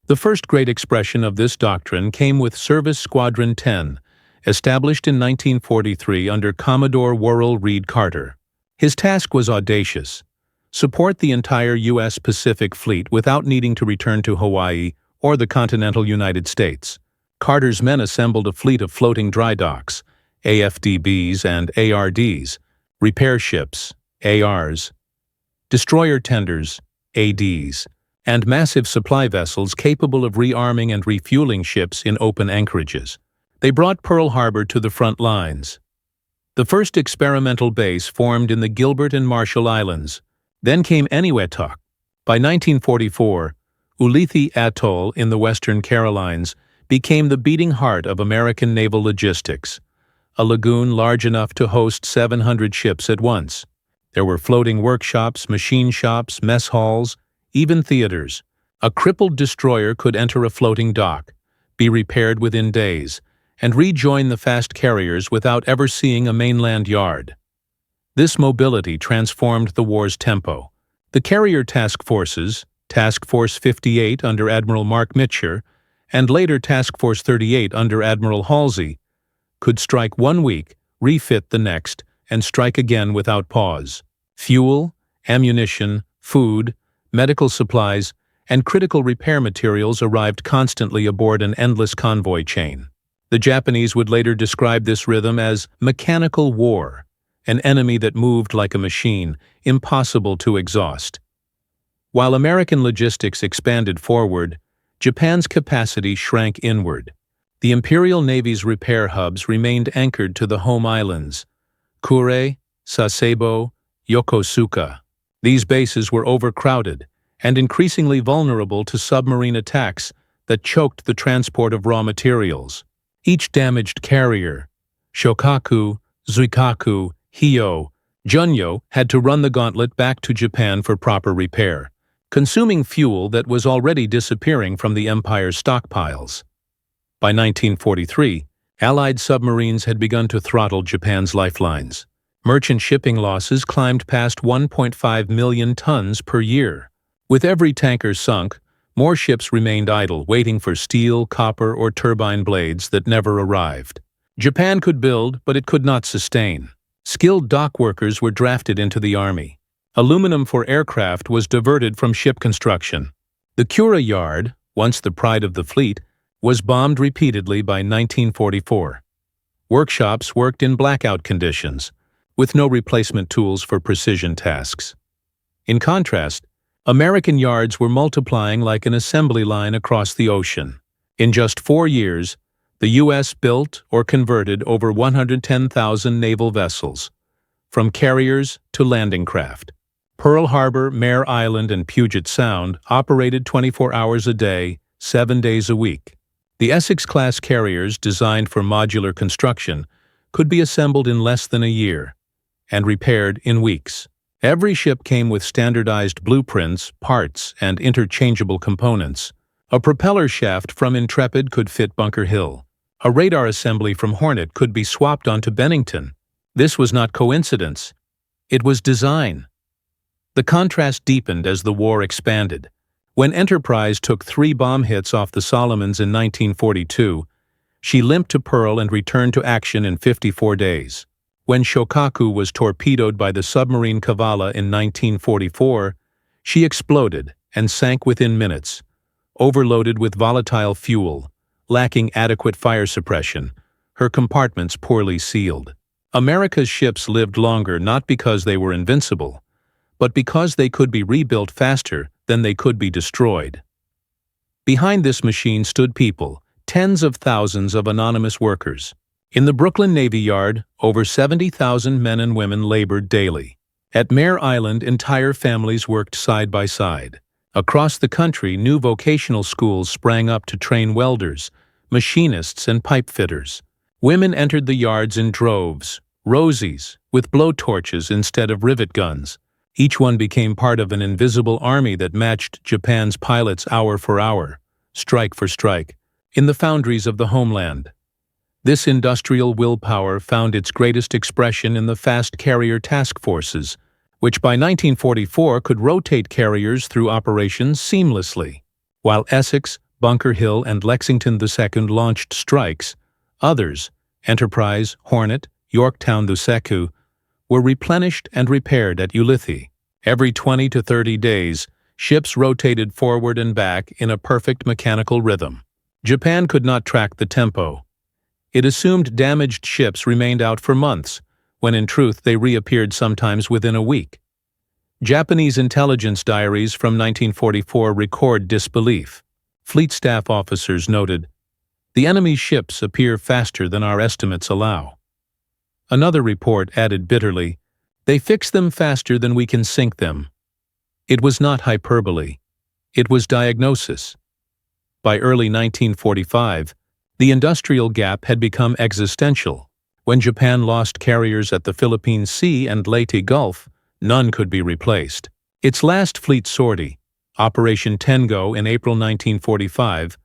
The first great expression of this doctrine came with Service Squadron 10, established in 1943 under Commodore Worrell Reed Carter. His task was audacious: support the entire U.S. Pacific Fleet without needing to return to Hawaii or the continental United States. Carter's men assembled a fleet of floating drydocks, AFDBs and ARDs, repair ships, ARs, destroyer tenders, ADs, and massive supply vessels capable of rearming and refueling ships in open anchorages. They brought Pearl Harbor to the front lines. The first experimental base formed in the Gilbert and Marshall Islands. Then came Eniwetok. By 1944, Ulithi Atoll in the Western Carolines became the beating heart of American naval logistics, a lagoon large enough to host 700 ships at once. There were floating workshops, machine shops, mess halls, even theaters. A crippled destroyer could enter a floating dock, be repaired within days, and rejoin the fast carriers without ever seeing a mainland yard. This mobility transformed the war's tempo. The carrier task forces, Task Force 58 under Admiral Mark Mitcher, and later Task Force 38 under Admiral Halsey, could strike one week, refit the next, and strike again without pause. Fuel, ammunition, food, medical supplies, and critical repair materials arrived constantly aboard an endless convoy chain. The Japanese would later describe this rhythm as mechanical war, an enemy that moved like a machine, impossible to exhaust. While American logistics expanded forward, Japan's capacity shrank inward. The Imperial Navy's repair hubs remained anchored to the home islands, Kure, Sasebo, Yokosuka. These bases were overcrowded and increasingly vulnerable to submarine attacks that choked the transport of raw materials. Each damaged carrier, Shokaku, Zuikaku, Hyo, Junyo, had to run the gauntlet back to Japan for proper repair, consuming fuel that was already disappearing from the Empire's stockpiles. By 1943, Allied submarines had begun to throttle Japan's lifelines. Merchant shipping losses climbed past 1.5 million tons per year. With every tanker sunk, more ships remained idle, waiting for steel, copper, or turbine blades that never arrived. Japan could build, but it could not sustain. Skilled dock workers were drafted into the army. Aluminum for aircraft was diverted from ship construction. The Kura yard, once the pride of the fleet, was bombed repeatedly by 1944. Workshops worked in blackout conditions, with no replacement tools for precision tasks. In contrast, American yards were multiplying like an assembly line across the ocean. In just 4 years, the U.S. built or converted over 110,000 naval vessels, from carriers to landing craft. Pearl Harbor, Mare Island, and Puget Sound operated 24 hours a day, 7 days a week. The Essex-class carriers, designed for modular construction, could be assembled in less than a year and repaired in weeks. Every ship came with standardized blueprints, parts, and interchangeable components. A propeller shaft from Intrepid could fit Bunker Hill. A radar assembly from Hornet could be swapped onto Bennington. This was not coincidence. It was design. The contrast deepened as the war expanded. When Enterprise took 3 bomb hits off the Solomons in 1942, she limped to Pearl and returned to action in 54 days. When Shokaku was torpedoed by the submarine Kavala in 1944, she exploded and sank within minutes, overloaded with volatile fuel, lacking adequate fire suppression, her compartments poorly sealed. America's ships lived longer not because they were invincible, but because they could be rebuilt faster than they could be destroyed. Behind this machine stood people, tens of thousands of anonymous workers. In the Brooklyn Navy Yard, over 70,000 men and women labored daily. At Mare Island, entire families worked side by side. Across the country, new vocational schools sprang up to train welders, machinists, and pipe fitters. Women entered the yards in droves, rosies, with blowtorches instead of rivet guns. Each one became part of an invisible army that matched Japan's pilots hour for hour, strike for strike, in the foundries of the homeland. This industrial willpower found its greatest expression in the fast carrier task forces, which by 1944 could rotate carriers through operations seamlessly. While Essex, Bunker Hill and Lexington II launched strikes, others, Enterprise, Hornet, Yorktown II, were replenished and repaired at Ulithi. Every 20 to 30 days, ships rotated forward and back in a perfect mechanical rhythm. Japan could not track the tempo. It assumed damaged ships remained out for months, when in truth they reappeared sometimes within a week. Japanese intelligence diaries from 1944 record disbelief. Fleet staff officers noted, "The enemy's ships appear faster than our estimates allow." Another report added bitterly, "They fix them faster than we can sink them." It was not hyperbole. It was diagnosis. By early 1945, the industrial gap had become existential. When Japan lost carriers at the Philippine Sea and Leyte Gulf, none could be replaced. Its last fleet sortie, Operation Tengo in April 1945,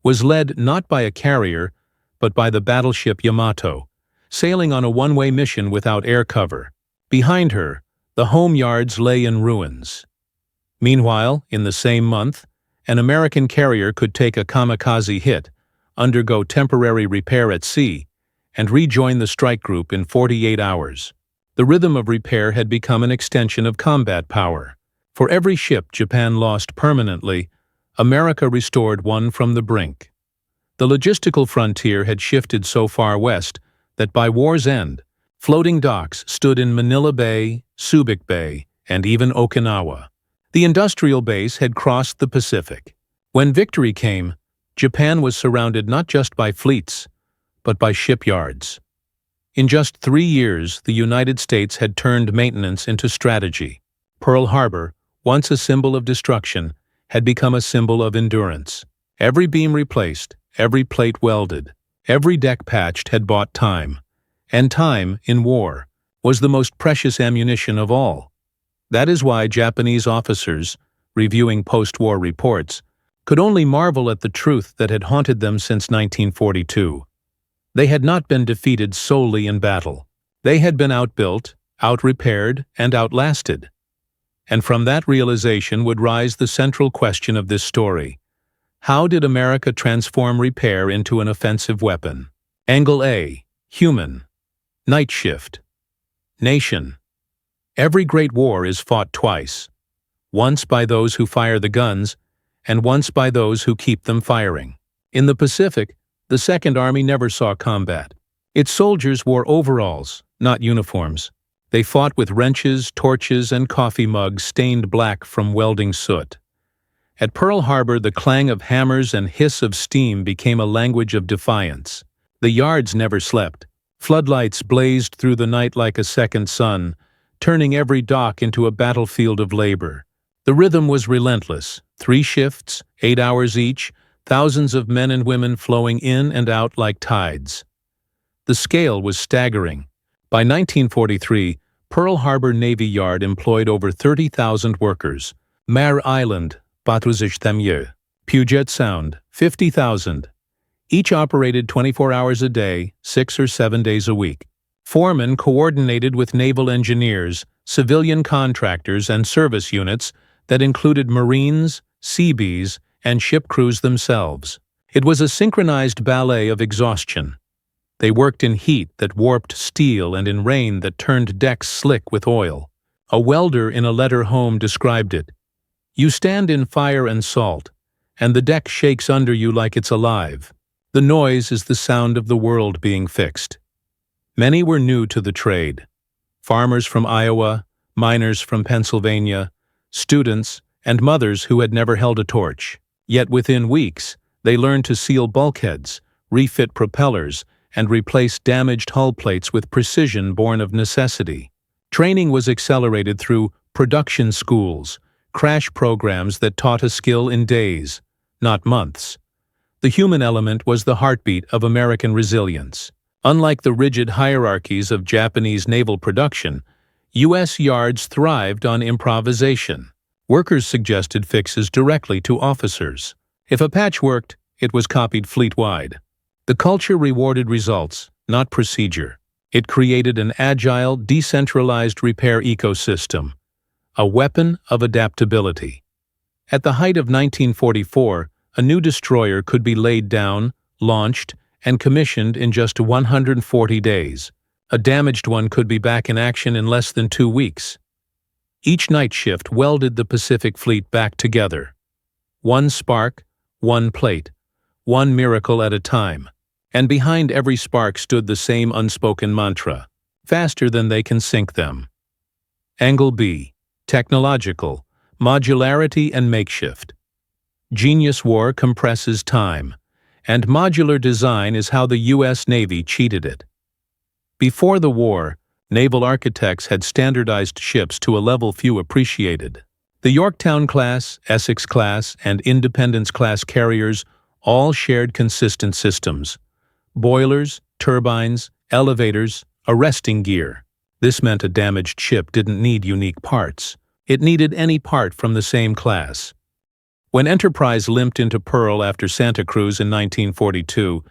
was led not by a carrier, but by the battleship Yamato, sailing on a one-way mission without air cover. Behind her, the home yards lay in ruins. Meanwhile, in the same month, an American carrier could take a kamikaze hit, undergo temporary repair at sea, and rejoin the strike group in 48 hours. The rhythm of repair had become an extension of combat power. For every ship Japan lost permanently, America restored one from the brink. The logistical frontier had shifted so far west that by war's end, floating docks stood in Manila Bay, Subic Bay, and even Okinawa. The industrial base had crossed the Pacific. When victory came, Japan was surrounded not just by fleets, but by shipyards. In just 3 years, the United States had turned maintenance into strategy. Pearl Harbor, once a symbol of destruction, had become a symbol of endurance. Every beam replaced, every plate welded, every deck patched had bought time. And time, in war, was the most precious ammunition of all. That is why Japanese officers, reviewing post-war reports, could only marvel at the truth that had haunted them since 1942. They had not been defeated solely in battle. They had been outbuilt, outrepaired, and outlasted. And from that realization would rise the central question of this story. How did America transform repair into an offensive weapon? Angle A, human. Night shift. Nation. Every great war is fought twice. Once by those who fire the guns, and once by those who keep them firing. In the Pacific, the Second Army never saw combat. Its soldiers wore overalls, not uniforms. They fought with wrenches, torches, and coffee mugs stained black from welding soot. At Pearl Harbor, the clang of hammers and hiss of steam became a language of defiance. The yards never slept. Floodlights blazed through the night like a second sun, turning every dock into a battlefield of labor. The rhythm was relentless. 3 shifts, 8 hours each, thousands of men and women flowing in and out like tides. The scale was staggering. By 1943, Pearl Harbor Navy Yard employed over 30,000 workers. Mare Island, 40,000. Puget Sound, 50,000. Each operated 24 hours a day, 6 or 7 days a week. Foremen coordinated with naval engineers, civilian contractors, and service units that included Marines, Seabees, and ship crews themselves. It was a synchronized ballet of exhaustion. They worked in heat that warped steel and in rain that turned decks slick with oil. A welder in a letter home described it. You stand in fire and salt, and the deck shakes under you like it's alive. The noise is the sound of the world being fixed. Many were new to the trade. Farmers from Iowa, miners from Pennsylvania, students, and mothers who had never held a torch. Yet within weeks, they learned to seal bulkheads, refit propellers, and replace damaged hull plates with precision born of necessity. Training was accelerated through production schools, crash programs that taught a skill in days, not months. The human element was the heartbeat of American resilience. Unlike the rigid hierarchies of Japanese naval production, U.S. yards thrived on improvisation. Workers suggested fixes directly to officers. If a patch worked, it was copied fleet-wide. The culture rewarded results, not procedure. It created an agile, decentralized repair ecosystem, a weapon of adaptability. At the height of 1944, a new destroyer could be laid down, launched, and commissioned in just 140 days. A damaged one could be back in action in less than 2 weeks. Each night shift welded the Pacific Fleet back together. One spark, one plate, one miracle at a time. And behind every spark stood the same unspoken mantra: faster than they can sink them. Angle B. Technological, modularity and makeshift. Genius war compresses time, and modular design is how the U.S. Navy cheated it. Before the war, naval architects had standardized ships to a level few appreciated. The Yorktown-class, Essex-class, and Independence-class carriers all shared consistent systems: boilers, turbines, elevators, arresting gear. This meant a damaged ship didn't need unique parts. It needed any part from the same class. When Enterprise limped into Pearl after Santa Cruz in 1942,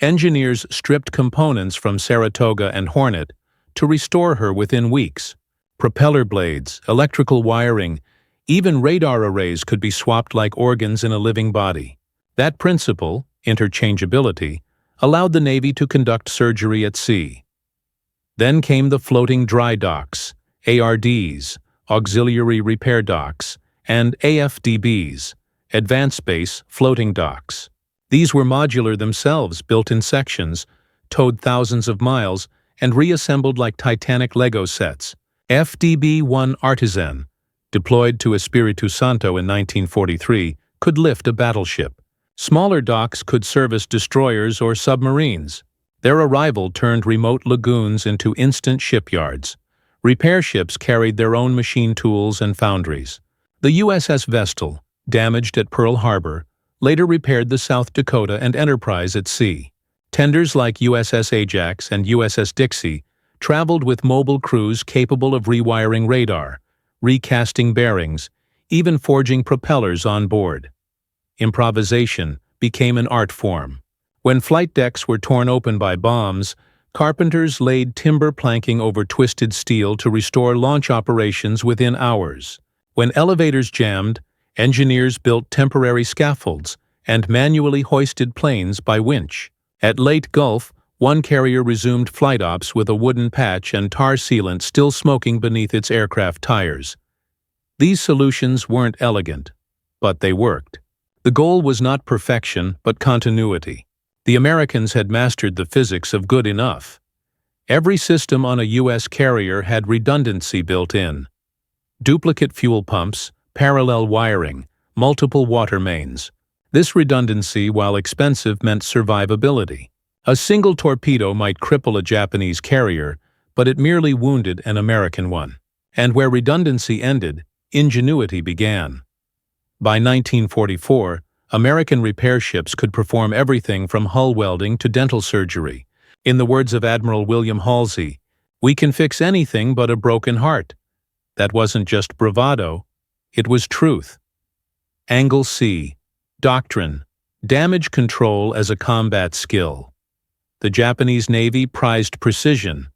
engineers stripped components from Saratoga and Hornet to restore her within weeks. Propeller blades, electrical wiring, even radar arrays could be swapped like organs in a living body. That principle, interchangeability, allowed the Navy to conduct surgery at sea. Then came the floating drydocks, ARDs, auxiliary repair docks, and AFDBs, advanced base floating docks. These were modular themselves, built in sections, towed thousands of miles, and reassembled like Titanic Lego sets. FDB-1 Artisan, deployed to Espiritu Santo in 1943, could lift a battleship. Smaller docks could service destroyers or submarines. Their arrival turned remote lagoons into instant shipyards. Repair ships carried their own machine tools and foundries. The USS Vestal, damaged at Pearl Harbor, later repaired the South Dakota and Enterprise at sea. Tenders like USS Ajax and USS Dixie traveled with mobile crews capable of rewiring radar, recasting bearings, even forging propellers on board. Improvisation became an art form. When flight decks were torn open by bombs, carpenters laid timber planking over twisted steel to restore launch operations within hours. When elevators jammed, engineers built temporary scaffolds and manually hoisted planes by winch. At Leyte Gulf, one carrier resumed flight ops with a wooden patch and tar sealant still smoking beneath its aircraft tires. These solutions weren't elegant, but they worked. The goal was not perfection, but continuity. The Americans had mastered the physics of good enough. Every system on a U.S. carrier had redundancy built in. Duplicate fuel pumps, parallel wiring, multiple water mains. This redundancy, while expensive, meant survivability. A single torpedo might cripple a Japanese carrier, but it merely wounded an American one. And where redundancy ended, ingenuity began. By 1944, American repair ships could perform everything from hull welding to dental surgery. In the words of Admiral William Halsey, "We can fix anything but a broken heart." That wasn't just bravado, it was truth. Angle C. Doctrine. Damage control as a combat skill. The Japanese Navy prized precision,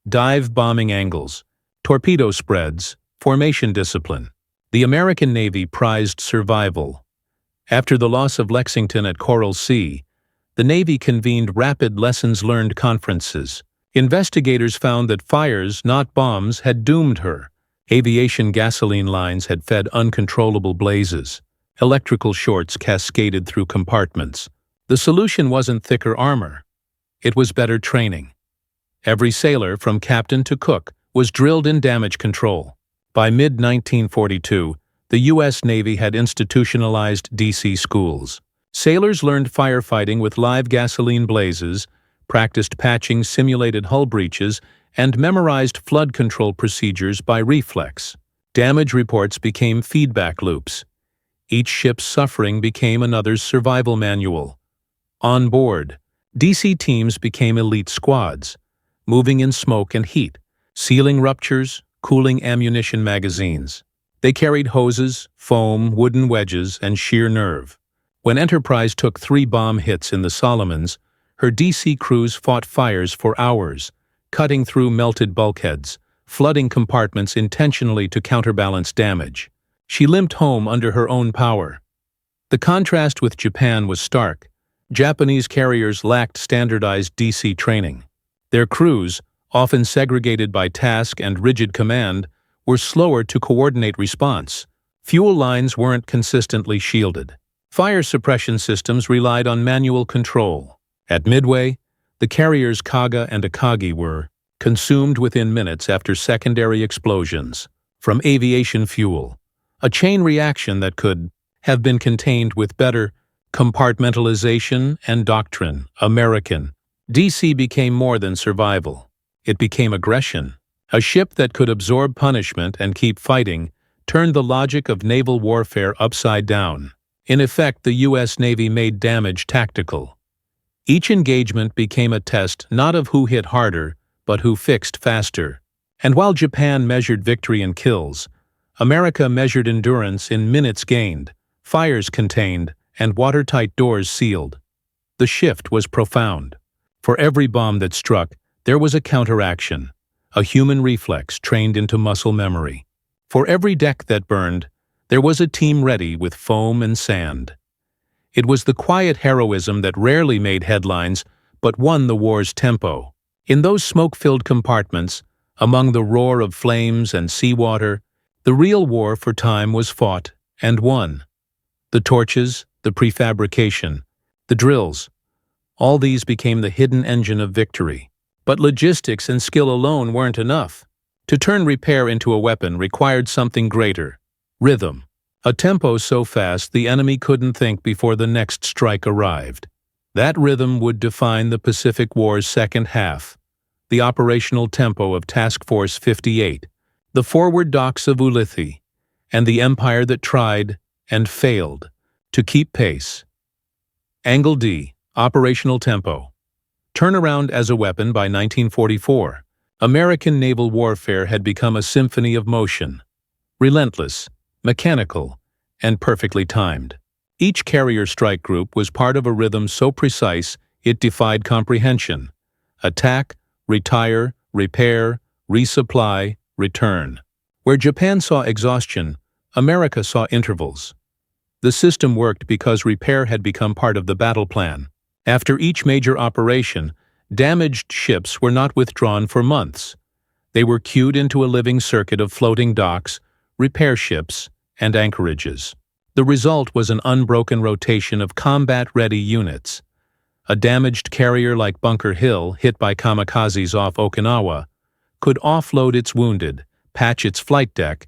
dive bombing angles, torpedo spreads, formation discipline. The American Navy prized survival. After the loss of Lexington at Coral Sea, the Navy convened rapid lessons learned conferences. Investigators found that fires, not bombs, had doomed her. Aviation gasoline lines had fed uncontrollable blazes. Electrical shorts cascaded through compartments. The solution wasn't thicker armor. It was better training. Every sailor, from captain to cook, was drilled in damage control. By mid-1942, the U.S. Navy had institutionalized DC schools. Sailors learned firefighting with live gasoline blazes, practiced patching simulated hull breaches, and memorized flood control procedures by reflex. Damage reports became feedback loops. Each ship's suffering became another's survival manual. On board, DC teams became elite squads, moving in smoke and heat, sealing ruptures, cooling ammunition magazines. They carried hoses, foam, wooden wedges, and sheer nerve. When Enterprise took 3 bomb hits in the Solomons, her DC crews fought fires for hours, cutting through melted bulkheads, flooding compartments intentionally to counterbalance damage. She limped home under her own power. The contrast with Japan was stark. Japanese carriers lacked standardized DC training. Their crews, often segregated by task and rigid command, were slower to coordinate response. Fuel lines weren't consistently shielded. Fire suppression systems relied on manual control. At Midway, the carriers Kaga and Akagi were consumed within minutes after secondary explosions from aviation fuel, a chain reaction that could have been contained with better compartmentalization and doctrine. American DC became more than survival. It became aggression. A ship that could absorb punishment and keep fighting turned the logic of naval warfare upside down. In effect, the U.S. Navy made damage tactical. Each engagement became a test not of who hit harder, but who fixed faster. And while Japan measured victory in kills, America measured endurance in minutes gained, fires contained, and watertight doors sealed. The shift was profound. For every bomb that struck, there was a counteraction, a human reflex trained into muscle memory. For every deck that burned, there was a team ready with foam and sand. It was the quiet heroism that rarely made headlines, but won the war's tempo. In those smoke-filled compartments, among the roar of flames and seawater, the real war for time was fought and won. The torches, the prefabrication, the drills, all these became the hidden engine of victory. But logistics and skill alone weren't enough. To turn repair into a weapon required something greater: rhythm. A tempo so fast the enemy couldn't think before the next strike arrived. That rhythm would define the Pacific War's second half. The operational tempo of Task Force 58, the forward docks of Ulithi, and the empire that tried and failed to keep pace. Angle D, operational tempo. Turnaround as a weapon by 1944. American naval warfare had become a symphony of motion. Relentless, mechanical, and perfectly timed. Each carrier strike group was part of a rhythm so precise it defied comprehension. Attack, retire, repair, resupply, return. Where Japan saw exhaustion, America saw intervals. The system worked because repair had become part of the battle plan. After each major operation, damaged ships were not withdrawn for months. They were queued into a living circuit of floating docks, repair ships, and anchorages. The result was an unbroken rotation of combat-ready units. A damaged carrier like Bunker Hill, hit by kamikazes off Okinawa, could offload its wounded, patch its flight deck,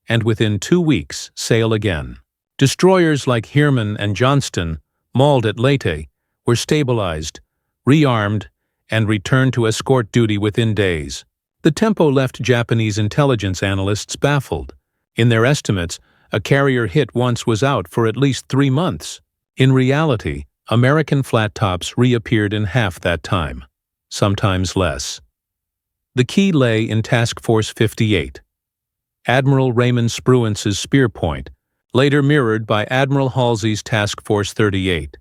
and within 2 weeks sail again. Destroyers like Heermann and Johnston, mauled at Leyte, were stabilized, rearmed, and returned to escort duty within days. The tempo left Japanese intelligence analysts baffled. In their estimates, a carrier hit once was out for at least 3 months. In reality, American flat tops reappeared in half that time, sometimes less. The key lay in Task Force 58. Admiral Raymond Spruance's spear point, later mirrored by Admiral Halsey's Task Force 38.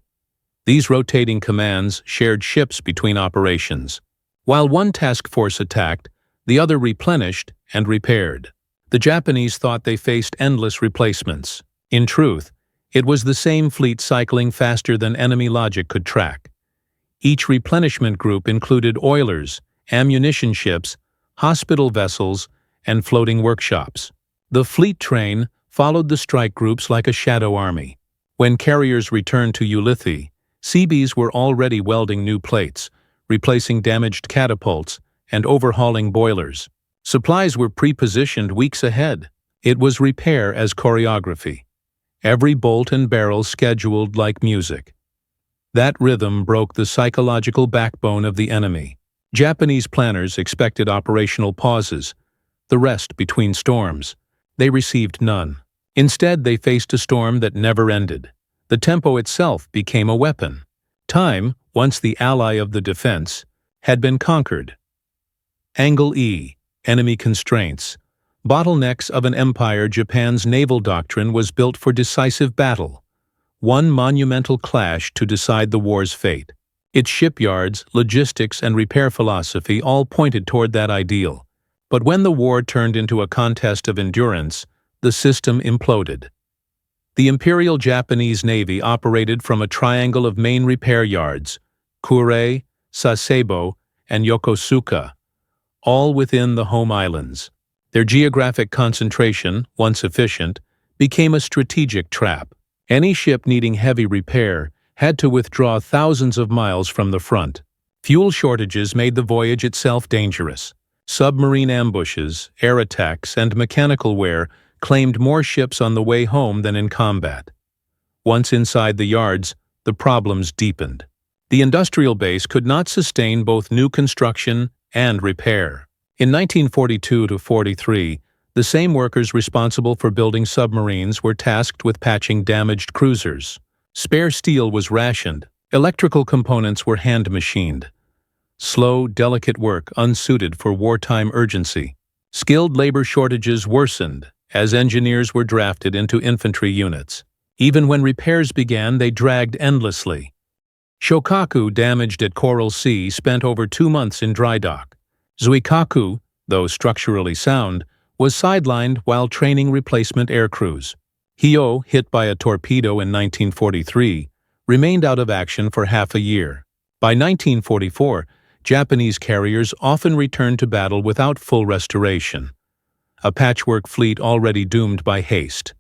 These rotating commands shared ships between operations. While one task force attacked, the other replenished and repaired. The Japanese thought they faced endless replacements. In truth, it was the same fleet cycling faster than enemy logic could track. Each replenishment group included oilers, ammunition ships, hospital vessels, and floating workshops. The fleet train followed the strike groups like a shadow army. When carriers returned to Ulithi, Seabees were already welding new plates, replacing damaged catapults, and overhauling boilers. Supplies were pre-positioned weeks ahead. It was repair as choreography. Every bolt and barrel scheduled like music. That rhythm broke the psychological backbone of the enemy. Japanese planners expected operational pauses, the rest between storms. They received none. Instead, they faced a storm that never ended. The tempo itself became a weapon. Time, once the ally of the defense, had been conquered. Angle E, enemy constraints. Bottlenecks of an empire. Japan's naval doctrine was built for decisive battle. One monumental clash to decide the war's fate. Its shipyards, logistics, and repair philosophy all pointed toward that ideal. But when the war turned into a contest of endurance, the system imploded. The Imperial Japanese Navy operated from a triangle of main repair yards, Kure, Sasebo, and Yokosuka, all within the home islands. Their geographic concentration, once efficient, became a strategic trap. Any ship needing heavy repair had to withdraw thousands of miles from the front. Fuel shortages made the voyage itself dangerous. Submarine ambushes, air attacks, and mechanical wear claimed more ships on the way home than in combat. Once inside the yards, the problems deepened. The industrial base could not sustain both new construction and repair. In 1942–43, the same workers responsible for building submarines were tasked with patching damaged cruisers. Spare steel was rationed. Electrical components were hand-machined. Slow, delicate work unsuited for wartime urgency. Skilled labor shortages worsened as engineers were drafted into infantry units. Even when repairs began, they dragged endlessly. Shokaku, damaged at Coral Sea, spent over 2 months in dry dock. Zuikaku, though structurally sound, was sidelined while training replacement air crews. Hyo, hit by a torpedo in 1943, remained out of action for half a year. By 1944, Japanese carriers often returned to battle without full restoration. A patchwork fleet already doomed by haste.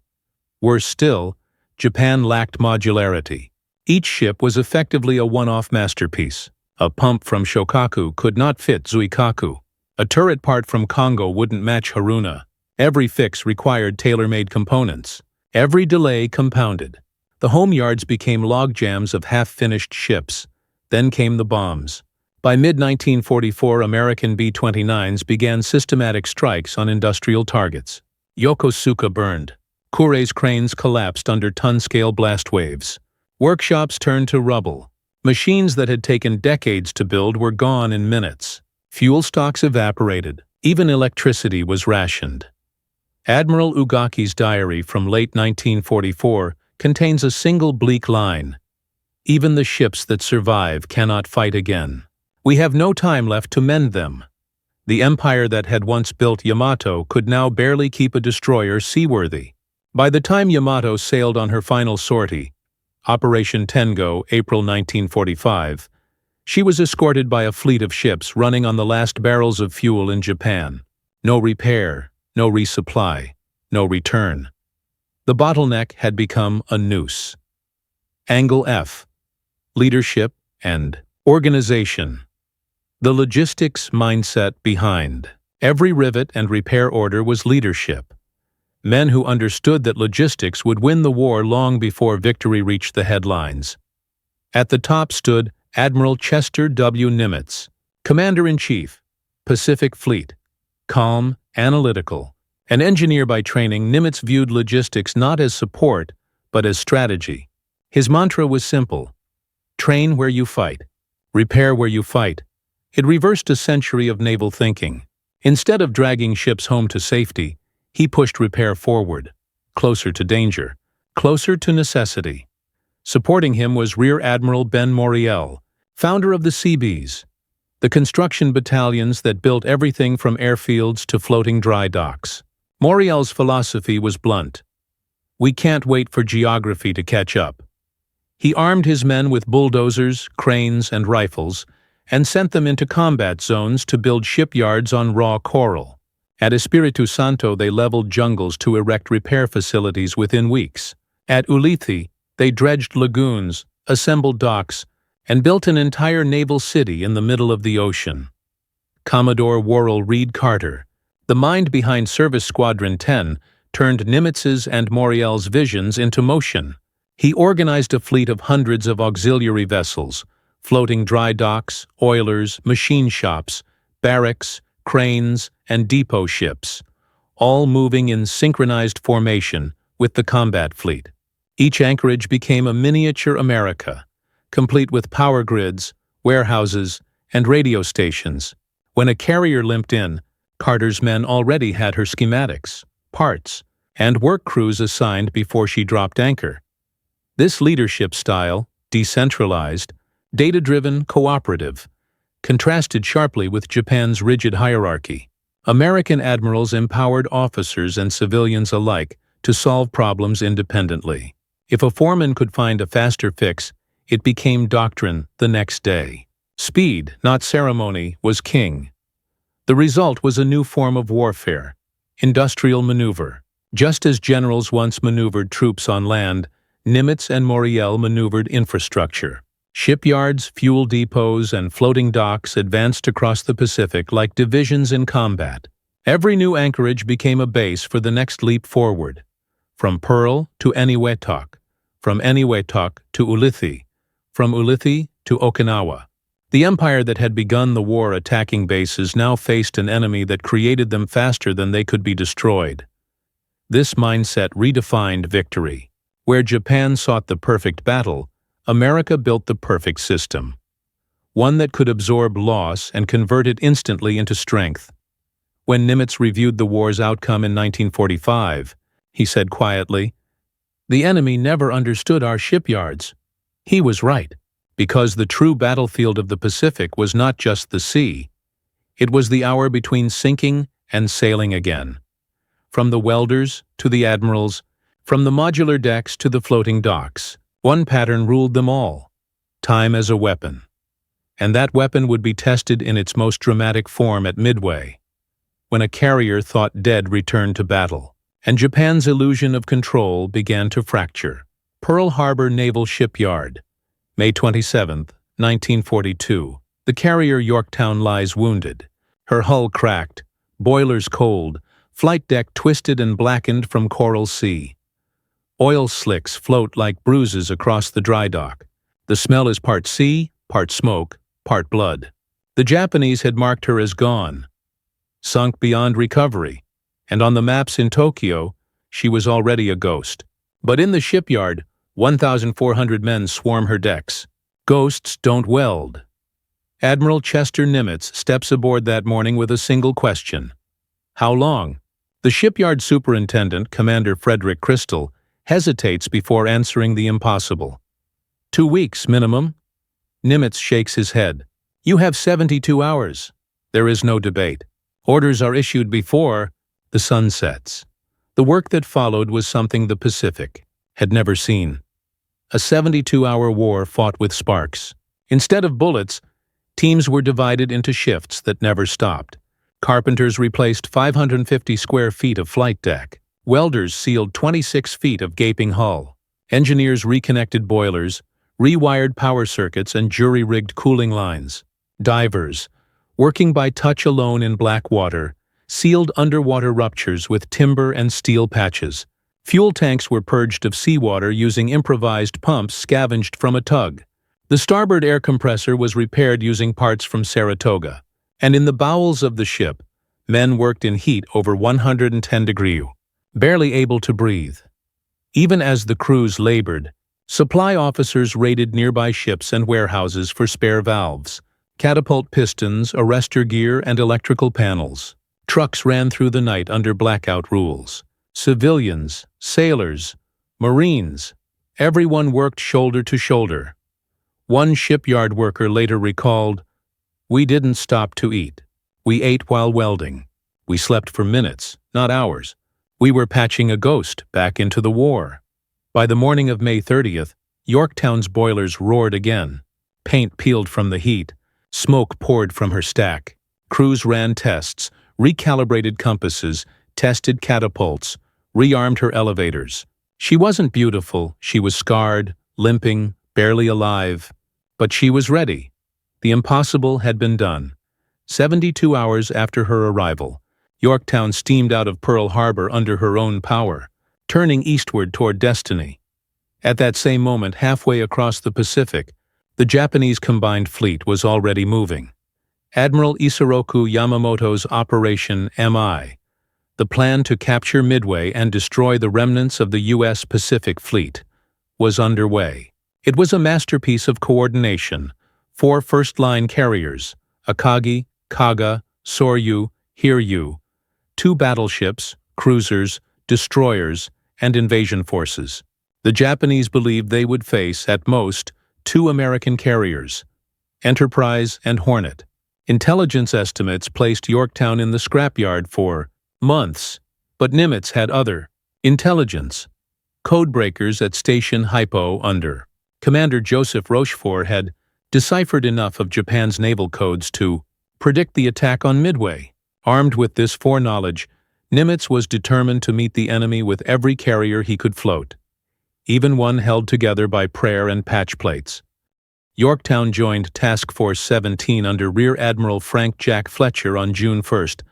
Worse still, Japan lacked modularity. Each ship was effectively a one-off masterpiece. A pump from Shokaku could not fit Zuikaku. A turret part from Congo wouldn't match Haruna. Every fix required tailor-made components. Every delay compounded. The home yards became logjams of half-finished ships. Then came the bombs. By mid-1944, American B-29s began systematic strikes on industrial targets. Yokosuka burned. Kure's cranes collapsed under ton-scale blast waves. Workshops turned to rubble. Machines that had taken decades to build were gone in minutes. Fuel stocks evaporated. Even electricity was rationed. Admiral Ugaki's diary from late 1944 contains a single bleak line. Even the ships that survive cannot fight again. We have no time left to mend them. The empire that had once built Yamato could now barely keep a destroyer seaworthy. By the time Yamato sailed on her final sortie, Operation Tengo, April 1945, she was escorted by a fleet of ships running on the last barrels of fuel in Japan. No repair, no resupply, no return. The bottleneck had become a noose. Angle F. Leadership and organization. The logistics mindset behind every rivet and repair order was leadership. Men who understood that logistics would win the war long before victory reached the headlines. At the top stood Admiral Chester W. Nimitz, Commander-in-Chief, Pacific Fleet. Calm, analytical. An engineer by training, Nimitz viewed logistics not as support, but as strategy. His mantra was simple: train where you fight, repair where you fight. It reversed a century of naval thinking. Instead of dragging ships home to safety, he pushed repair forward, closer to danger, closer to necessity. Supporting him was Rear Admiral Ben Moriel, founder of the Seabees, the construction battalions that built everything from airfields to floating dry docks. Moriel's philosophy was blunt. We can't wait for geography to catch up. He armed his men with bulldozers, cranes, and rifles, and sent them into combat zones to build shipyards on raw coral. At Espiritu Santo, they leveled jungles to erect repair facilities within weeks. At Ulithi, they dredged lagoons, assembled docks, and built an entire naval city in the middle of the ocean. Commodore Worrell Reed Carter, the mind behind Service Squadron 10, turned Nimitz's and Moriel's visions into motion. He organized a fleet of hundreds of auxiliary vessels, floating dry docks, oilers, machine shops, barracks, cranes, and depot ships, all moving in synchronized formation with the combat fleet. Each anchorage became a miniature America, complete with power grids, warehouses, and radio stations. When a carrier limped in, Carter's men already had her schematics, parts, and work crews assigned before she dropped anchor. This leadership style, decentralized, data-driven, cooperative, contrasted sharply with Japan's rigid hierarchy. American admirals empowered officers and civilians alike to solve problems independently. If a foreman could find a faster fix, it became doctrine the next day. Speed, not ceremony, was king. The result was a new form of warfare, industrial maneuver. Just as generals once maneuvered troops on land, Nimitz and Moriel maneuvered infrastructure. Shipyards, fuel depots, and floating docks advanced across the Pacific like divisions in combat. Every new anchorage became a base for the next leap forward. From Pearl to Eniwetok, from Eniwetok to Ulithi, from Ulithi to Okinawa. The empire that had begun the war attacking bases now faced an enemy that created them faster than they could be destroyed. This mindset redefined victory. Where Japan sought the perfect battle, America built the perfect system. One that could absorb loss and convert it instantly into strength. When Nimitz reviewed the war's outcome in 1945, he said quietly, "The enemy never understood our shipyards." He was right, because the true battlefield of the Pacific was not just the sea. It was the hour between sinking and sailing again. From the welders to the admirals, from the modular decks to the floating docks, one pattern ruled them all: time as a weapon. And that weapon would be tested in its most dramatic form at Midway, when a carrier thought dead returned to battle, and Japan's illusion of control began to fracture. Pearl Harbor Naval Shipyard, May 27, 1942. The carrier Yorktown lies wounded, her hull cracked, boilers cold, flight deck twisted and blackened from coral sea. Oil slicks float like bruises across the dry dock. The smell is part sea, part smoke, part blood. The Japanese had marked her as gone, sunk beyond recovery, and on the maps in Tokyo, she was already a ghost. But in the shipyard, 1,400 men swarm her decks. Ghosts don't weld. Admiral Chester Nimitz steps aboard that morning with a single question: how long? The shipyard superintendent, Commander Frederick Crystal, hesitates before answering the impossible. 2 weeks, minimum. Nimitz shakes his head. You have 72 hours. There is no debate. Orders are issued before the sun sets. The work that followed was something the Pacific had never seen. A 72-hour war fought with sparks. Instead of bullets, teams were divided into shifts that never stopped. Carpenters replaced 550 square feet of flight deck. Welders sealed 26 feet of gaping hull. Engineers reconnected boilers, rewired power circuits, and jury-rigged cooling lines. Divers, working by touch alone in black water, sealed underwater ruptures with timber and steel patches. Fuel tanks were purged of seawater using improvised pumps scavenged from a tug. The starboard air compressor was repaired using parts from Saratoga. And in the bowels of the ship, men worked in heat over 110 degrees, barely able to breathe. Even as the crews labored, supply officers raided nearby ships and warehouses for spare valves, catapult pistons, arrestor gear, and electrical panels. Trucks ran through the night under blackout rules. Civilians, sailors, Marines, everyone worked shoulder to shoulder. One shipyard worker later recalled, "We didn't stop to eat. We ate while welding. We slept for minutes, not hours. We were patching a ghost back into the war." By the morning of May 30th, Yorktown's boilers roared again. Paint peeled from the heat. Smoke poured from her stack. Crews ran tests, recalibrated compasses, tested catapults, rearmed her elevators. She wasn't beautiful. She was scarred, limping, barely alive. But she was ready. The impossible had been done. 72 hours after her arrival, Yorktown steamed out of Pearl Harbor under her own power, turning eastward toward destiny. At that same moment, halfway across the Pacific, the Japanese combined fleet was already moving. Admiral Isoroku Yamamoto's Operation MI, the plan to capture Midway and destroy the remnants of the U.S. Pacific Fleet, was underway. It was a masterpiece of coordination. 4 first-line carriers, Akagi, Kaga, Soryu, Hiryu, 2 battleships, cruisers, destroyers, and invasion forces. The Japanese believed they would face, at most, 2 American carriers, Enterprise and Hornet. Intelligence estimates placed Yorktown in the scrapyard for months, but Nimitz had other Intelligence. Codebreakers at Station Hypo under Commander Joseph Rochefort had deciphered enough of Japan's naval codes to predict the attack on Midway. Armed with this foreknowledge, Nimitz was determined to meet the enemy with every carrier he could float, even one held together by prayer and patch plates. Yorktown joined Task Force 17 under Rear Admiral Frank Jack Fletcher on June 1st,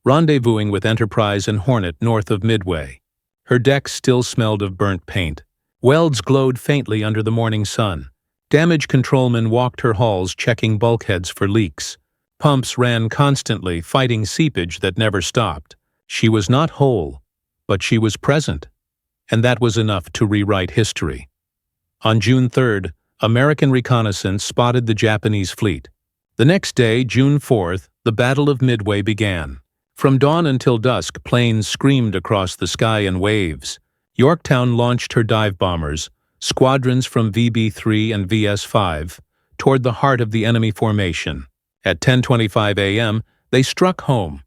rendezvousing with Enterprise and Hornet north of Midway. Her decks still smelled of burnt paint. Welds glowed faintly under the morning sun. Damage controlmen walked her halls checking bulkheads for leaks. Pumps ran constantly, fighting seepage that never stopped. She was not whole, but she was present, and that was enough to rewrite history. On June 3rd, American reconnaissance spotted the Japanese fleet. The next day, June 4th, the Battle of Midway began. From dawn until dusk, planes screamed across the sky in waves. Yorktown launched her dive bombers, squadrons from VB-3 and VS-5, toward the heart of the enemy formation. At 10:25 a.m., they struck home.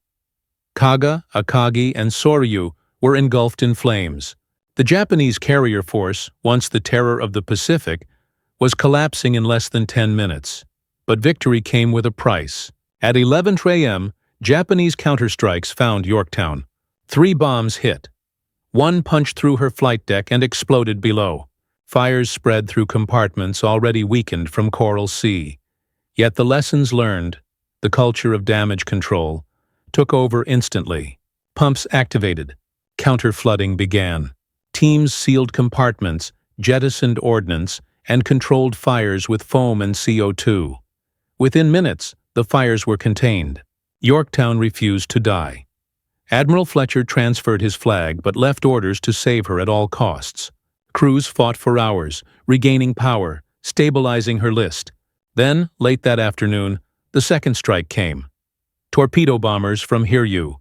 Kaga, Akagi, and Soryu were engulfed in flames. The Japanese carrier force, once the terror of the Pacific, was collapsing in less than 10 minutes. But victory came with a price. At 11 a.m., Japanese counterstrikes found Yorktown. 3 bombs hit. One punched through her flight deck and exploded below. Fires spread through compartments already weakened from Coral Sea. Yet the lessons learned, the culture of damage control, took over instantly. Pumps activated. Counter-flooding began. Teams sealed compartments, jettisoned ordnance, and controlled fires with foam and CO2. Within minutes, the fires were contained. Yorktown refused to die. Admiral Fletcher transferred his flag but left orders to save her at all costs. Crews fought for hours, regaining power, stabilizing her list. Then, late that afternoon, the second strike came. Torpedo bombers from Hiryu.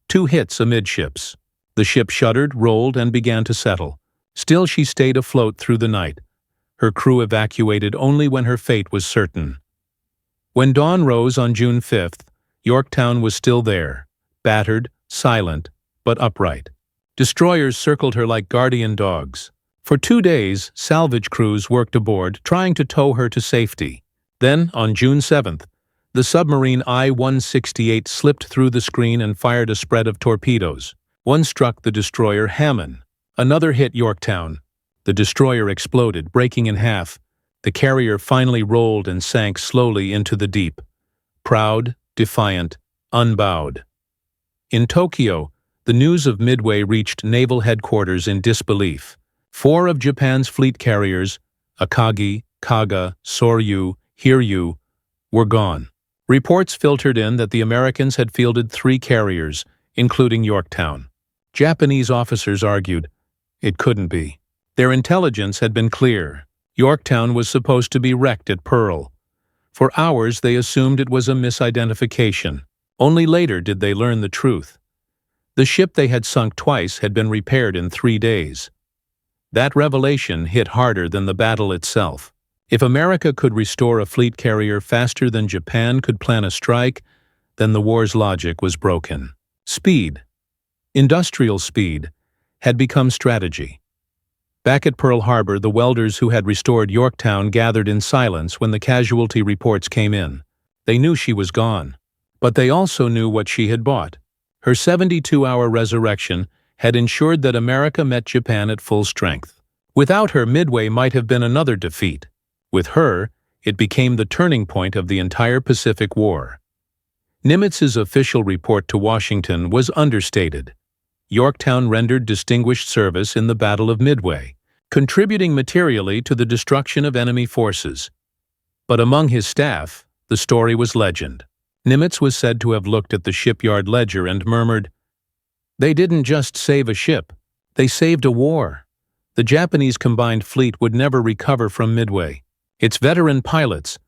2 hits amidships. The ship shuddered, rolled, and began to settle. Still she stayed afloat through the night. Her crew evacuated only when her fate was certain. When dawn rose on June 5th, Yorktown was still there, battered, silent, but upright. Destroyers circled her like guardian dogs. For 2 days, salvage crews worked aboard, trying to tow her to safety. Then, on June 7th, the submarine I-168 slipped through the screen and fired a spread of torpedoes. One struck the destroyer Hammond. Another hit Yorktown. The destroyer exploded, breaking in half. The carrier finally rolled and sank slowly into the deep. Proud, defiant, unbowed. In Tokyo, the news of Midway reached naval headquarters in disbelief. 4 of Japan's fleet carriers, Akagi, Kaga, Soryu, Hiryu, were gone. Reports filtered in that the Americans had fielded 3 carriers, including Yorktown. Japanese officers argued it couldn't be. Their intelligence had been clear. Yorktown was supposed to be wrecked at Pearl. For hours they assumed it was a misidentification. Only later did they learn the truth. The ship they had sunk twice had been repaired in 3 days. That revelation hit harder than the battle itself. If America could restore a fleet carrier faster than Japan could plan a strike, then the war's logic was broken. Speed, industrial speed, had become strategy. Back at Pearl Harbor, the welders who had restored Yorktown gathered in silence when the casualty reports came in. They knew she was gone, but they also knew what she had bought. Her 72-hour resurrection had ensured that America met Japan at full strength. Without her, Midway might have been another defeat. With her, it became the turning point of the entire Pacific War. Nimitz's official report to Washington was understated. Yorktown rendered distinguished service in the Battle of Midway, contributing materially to the destruction of enemy forces. But among his staff, the story was legend. Nimitz was said to have looked at the shipyard ledger and murmured, "They didn't just save a ship, they saved a war." The Japanese combined fleet would never recover from Midway. Its veteran pilots,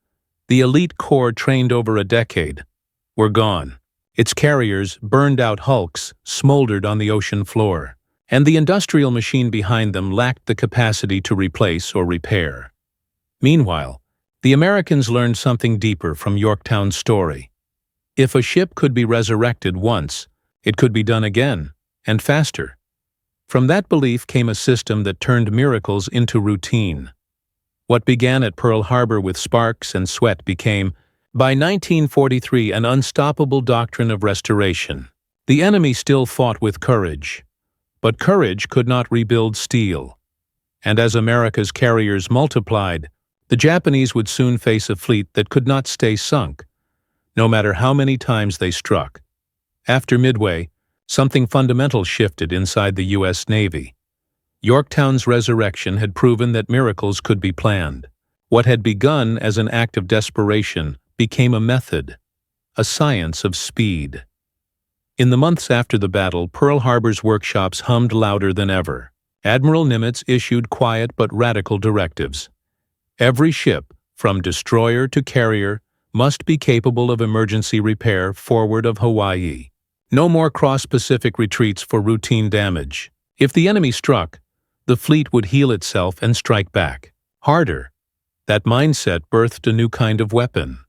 the elite corps trained over a decade, were gone. Its carriers, burned-out hulks, smoldered on the ocean floor, and the industrial machine behind them lacked the capacity to replace or repair. Meanwhile, the Americans learned something deeper from Yorktown's story. If a ship could be resurrected once, it could be done again, and faster. From that belief came a system that turned miracles into routine. What began at Pearl Harbor with sparks and sweat became, by 1943, an unstoppable doctrine of restoration. The enemy still fought with courage, but courage could not rebuild steel. And as America's carriers multiplied, the Japanese would soon face a fleet that could not stay sunk, no matter how many times they struck. After Midway, something fundamental shifted inside the U.S. Navy. Yorktown's resurrection had proven that miracles could be planned. What had begun as an act of desperation became a method, a science of speed. In the months after the battle, Pearl Harbor's workshops hummed louder than ever. Admiral Nimitz issued quiet but radical directives. Every ship, from destroyer to carrier, must be capable of emergency repair forward of Hawaii. No more cross-Pacific retreats for routine damage. If the enemy struck, the fleet would heal itself and strike back. Harder. That mindset birthed a new kind of weapon.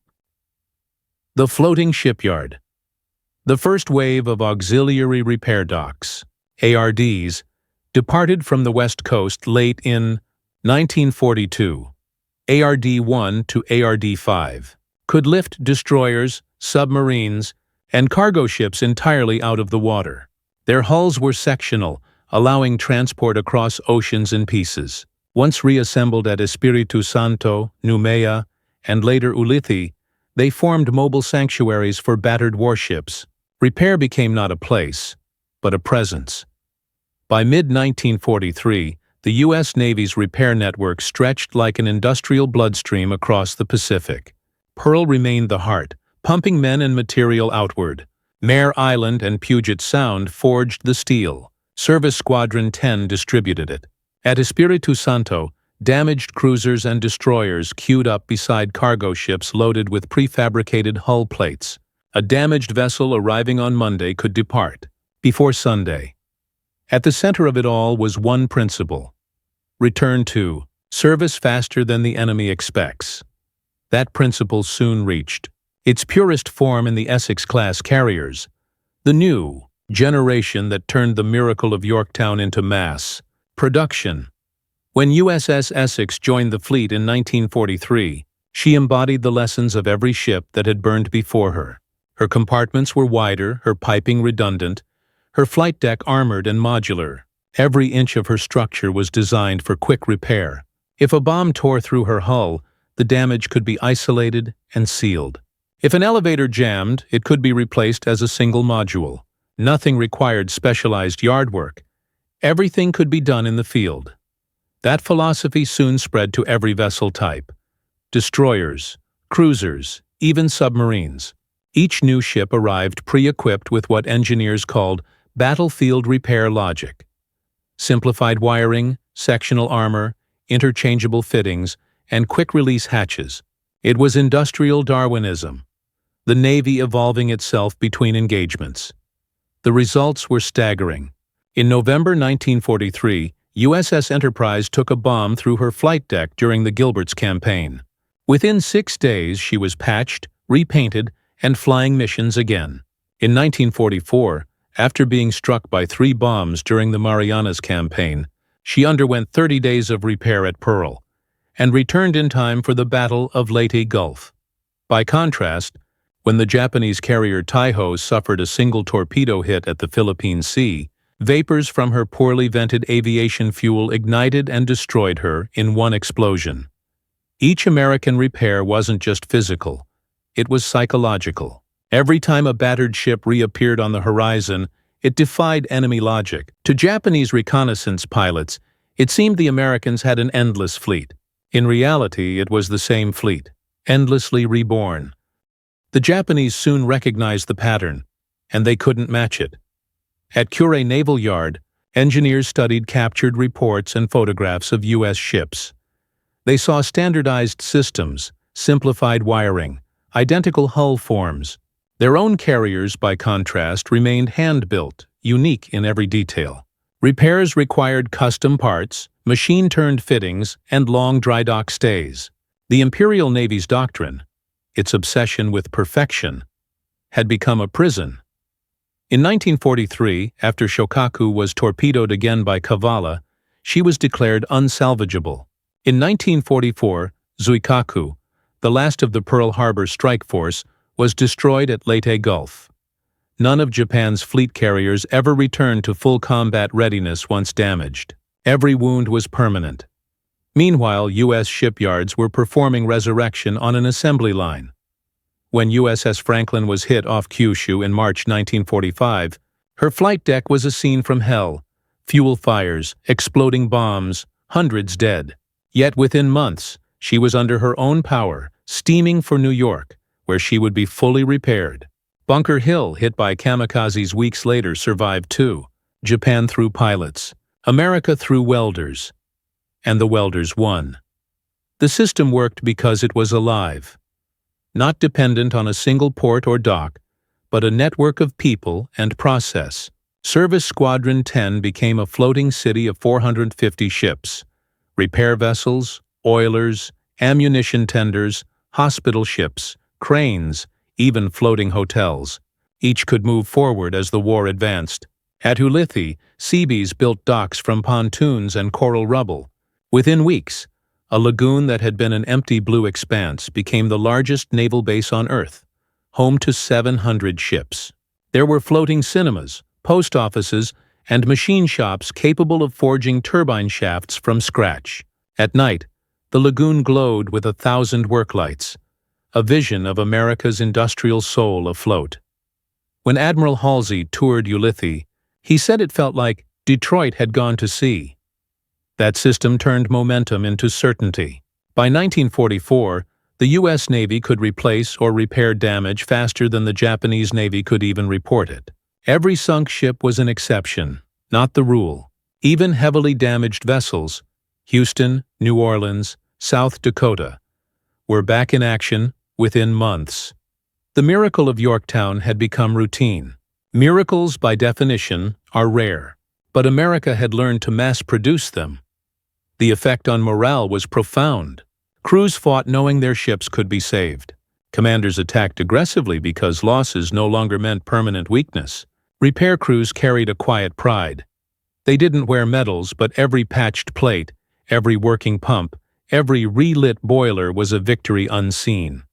The floating shipyard. The first wave of auxiliary repair docks, ARDs, departed from the West Coast late in 1942. ARD-1 to ARD-5 could lift destroyers, submarines, and cargo ships entirely out of the water. Their hulls were sectional, allowing transport across oceans in pieces. Once reassembled at Espiritu Santo, Noumea, and later Ulithi, they formed mobile sanctuaries for battered warships. Repair became not a place, but a presence. By mid-1943, the U.S. Navy's repair network stretched like an industrial bloodstream across the Pacific. Pearl remained the heart, pumping men and material outward. Mare Island and Puget Sound forged the steel. Service Squadron 10 distributed it. At Espiritu Santo, damaged cruisers and destroyers queued up beside cargo ships loaded with prefabricated hull plates. A damaged vessel arriving on Monday could depart before Sunday. At the center of it all was one principle: return to service faster than the enemy expects. That principle soon reached its purest form in the Essex-class carriers, the new generation that turned the miracle of Yorktown into mass production. When USS Essex joined the fleet in 1943, she embodied the lessons of every ship that had burned before her. Her compartments were wider, her piping redundant, her flight deck armored and modular. Every inch of her structure was designed for quick repair. If a bomb tore through her hull, the damage could be isolated and sealed. If an elevator jammed, it could be replaced as a single module. Nothing required specialized yard work. Everything could be done in the field. That philosophy soon spread to every vessel type: destroyers, cruisers, even submarines. Each new ship arrived pre-equipped with what engineers called battlefield repair logic: simplified wiring, sectional armor, interchangeable fittings, and quick-release hatches. It was industrial Darwinism, the Navy evolving itself between engagements. The results were staggering. In November 1943, USS Enterprise took a bomb through her flight deck during the Gilbert's campaign. Within 6 days, she was patched, repainted, and flying missions again. In 1944, after being struck by 3 bombs during the Marianas campaign, she underwent 30 days of repair at Pearl and returned in time for the Battle of Leyte Gulf. By contrast, when the Japanese carrier Taiho suffered a single torpedo hit at the Philippine Sea, vapors from her poorly vented aviation fuel ignited and destroyed her in one explosion. Each American repair wasn't just physical, it was psychological. Every time a battered ship reappeared on the horizon, it defied enemy logic. To Japanese reconnaissance pilots, it seemed the Americans had an endless fleet. In reality, it was the same fleet, endlessly reborn. The Japanese soon recognized the pattern, and they couldn't match it. At Kure Naval Yard, engineers studied captured reports and photographs of U.S. ships. They saw standardized systems, simplified wiring, identical hull forms. Their own carriers, by contrast, remained hand-built, unique in every detail. Repairs required custom parts, machine-turned fittings, and long dry dock stays. The Imperial Navy's doctrine, its obsession with perfection, had become a prison. In 1943, after Shokaku was torpedoed again by Kavala, she was declared unsalvageable. In 1944, Zuikaku, the last of the Pearl Harbor strike force, was destroyed at Leyte Gulf. None of Japan's fleet carriers ever returned to full combat readiness once damaged. Every wound was permanent. Meanwhile, U.S. shipyards were performing resurrection on an assembly line. When USS Franklin was hit off Kyushu in March 1945, her flight deck was a scene from hell: fuel fires, exploding bombs, hundreds dead. Yet within months, she was under her own power, steaming for New York, where she would be fully repaired. Bunker Hill, hit by kamikazes weeks later, survived too. Japan threw pilots. America threw welders. And the welders won. The system worked because it was alive. Not dependent on a single port or dock, but a network of people and process. Service Squadron 10 became a floating city of 450 ships, repair vessels, oilers, ammunition tenders, hospital ships, cranes, even floating hotels. Each could move forward as the war advanced. At Ulithi, Seabees built docks from pontoons and coral rubble. Within weeks, a lagoon that had been an empty blue expanse became the largest naval base on Earth, home to 700 ships. There were floating cinemas, post offices, and machine shops capable of forging turbine shafts from scratch. At night, the lagoon glowed with 1,000 work lights, a vision of America's industrial soul afloat. When Admiral Halsey toured Ulithi, he said it felt like Detroit had gone to sea. That system turned momentum into certainty. By 1944, the U.S. Navy could replace or repair damage faster than the Japanese Navy could even report it. Every sunk ship was an exception, not the rule. Even heavily damaged vessels, Houston, New Orleans, South Dakota, were back in action within months. The miracle of Yorktown had become routine. Miracles, by definition, are rare, but America had learned to mass-produce them. The effect on morale was profound. Crews fought knowing their ships could be saved. Commanders attacked aggressively because losses no longer meant permanent weakness. Repair crews carried a quiet pride. They didn't wear medals, but every patched plate, every working pump, every relit boiler was a victory unseen.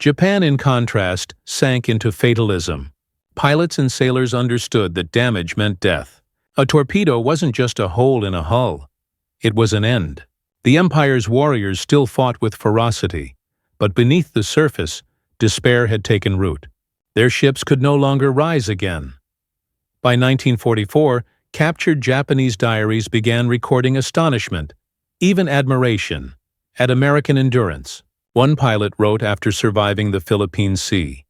Japan, in contrast, sank into fatalism. Pilots and sailors understood that damage meant death. A torpedo wasn't just a hole in a hull. It was an end. The Empire's warriors still fought with ferocity, but beneath the surface, despair had taken root. Their ships could no longer rise again. By 1944, captured Japanese diaries began recording astonishment, even admiration, at American endurance. One pilot wrote after surviving the Philippine Sea,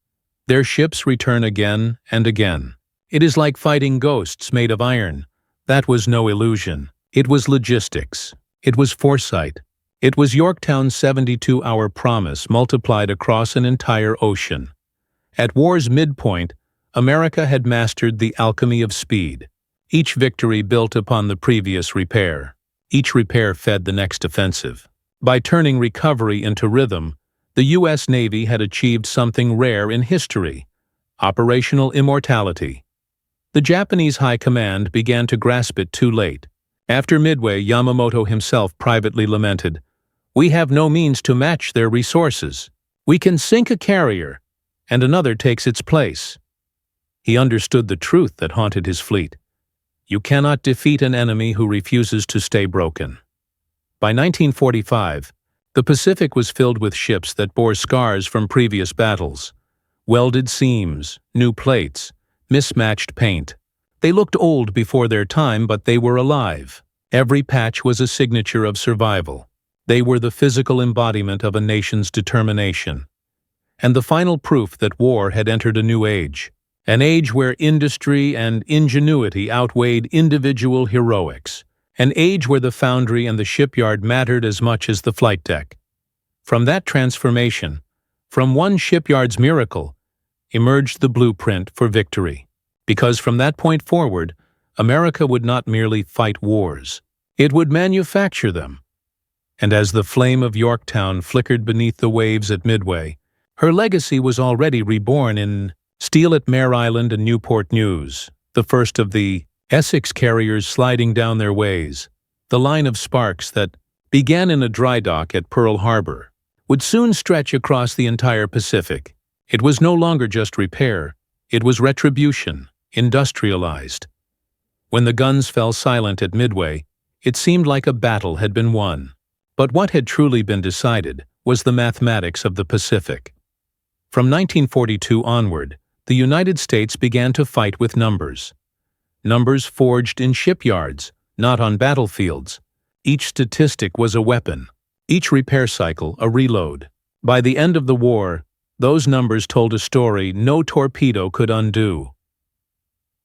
"Their ships return again and again. It is like fighting ghosts made of iron. That was no illusion. It was logistics. It was foresight. It was Yorktown's 72-hour promise multiplied across an entire ocean." At war's midpoint, America had mastered the alchemy of speed. Each victory built upon the previous repair. Each repair fed the next offensive. By turning recovery into rhythm, the U.S. Navy had achieved something rare in history: operational immortality. The Japanese High Command began to grasp it too late. After Midway, Yamamoto himself privately lamented, "We have no means to match their resources. We can sink a carrier, and another takes its place." He understood the truth that haunted his fleet. You cannot defeat an enemy who refuses to stay broken. By 1945, the Pacific was filled with ships that bore scars from previous battles. Welded seams, new plates, mismatched paint. They looked old before their time, but they were alive. Every patch was a signature of survival. They were the physical embodiment of a nation's determination. And the final proof that war had entered a new age. An age where industry and ingenuity outweighed individual heroics. An age where the foundry and the shipyard mattered as much as the flight deck. From that transformation, from one shipyard's miracle, emerged the blueprint for victory. Because from that point forward, America would not merely fight wars. It would manufacture them. And as the flame of Yorktown flickered beneath the waves at Midway, her legacy was already reborn in Steel at Mare Island and Newport News, the first of the Essex carriers sliding down their ways, the line of sparks that began in a dry dock at Pearl Harbor, would soon stretch across the entire Pacific. It was no longer just repair, it was retribution, industrialized. When the guns fell silent at Midway, it seemed like a battle had been won. But what had truly been decided was the mathematics of the Pacific. From 1942 onward, the United States began to fight with numbers. Numbers forged in shipyards, not on battlefields. Each statistic was a weapon, each repair cycle a reload. By the end of the war, those numbers told a story no torpedo could undo.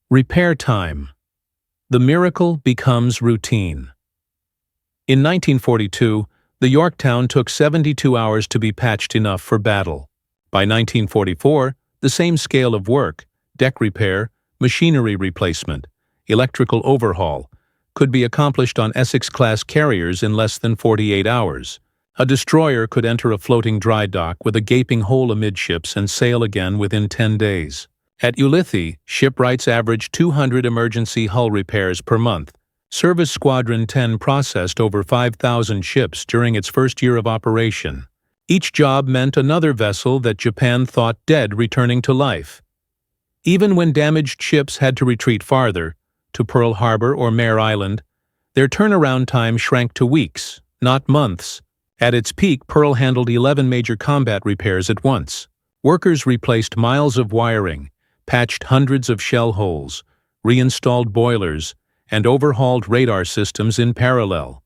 Repair time. The miracle becomes routine. In 1942, the Yorktown took 72 hours to be patched enough for battle. By 1944, the same scale of work, deck repair, machinery replacement, electrical overhaul, could be accomplished on Essex-class carriers in less than 48 hours. A destroyer could enter a floating dry dock with a gaping hole amidships and sail again within 10 days. At Ulithi, shipwrights averaged 200 emergency hull repairs per month. Service Squadron 10 processed over 5,000 ships during its first year of operation. Each job meant another vessel that Japan thought dead returning to life. Even when damaged ships had to retreat farther, to Pearl Harbor or Mare Island, their turnaround time shrank to weeks, not months. At its peak, Pearl handled 11 major combat repairs at once. Workers replaced miles of wiring, patched hundreds of shell holes, reinstalled boilers, and overhauled radar systems in parallel.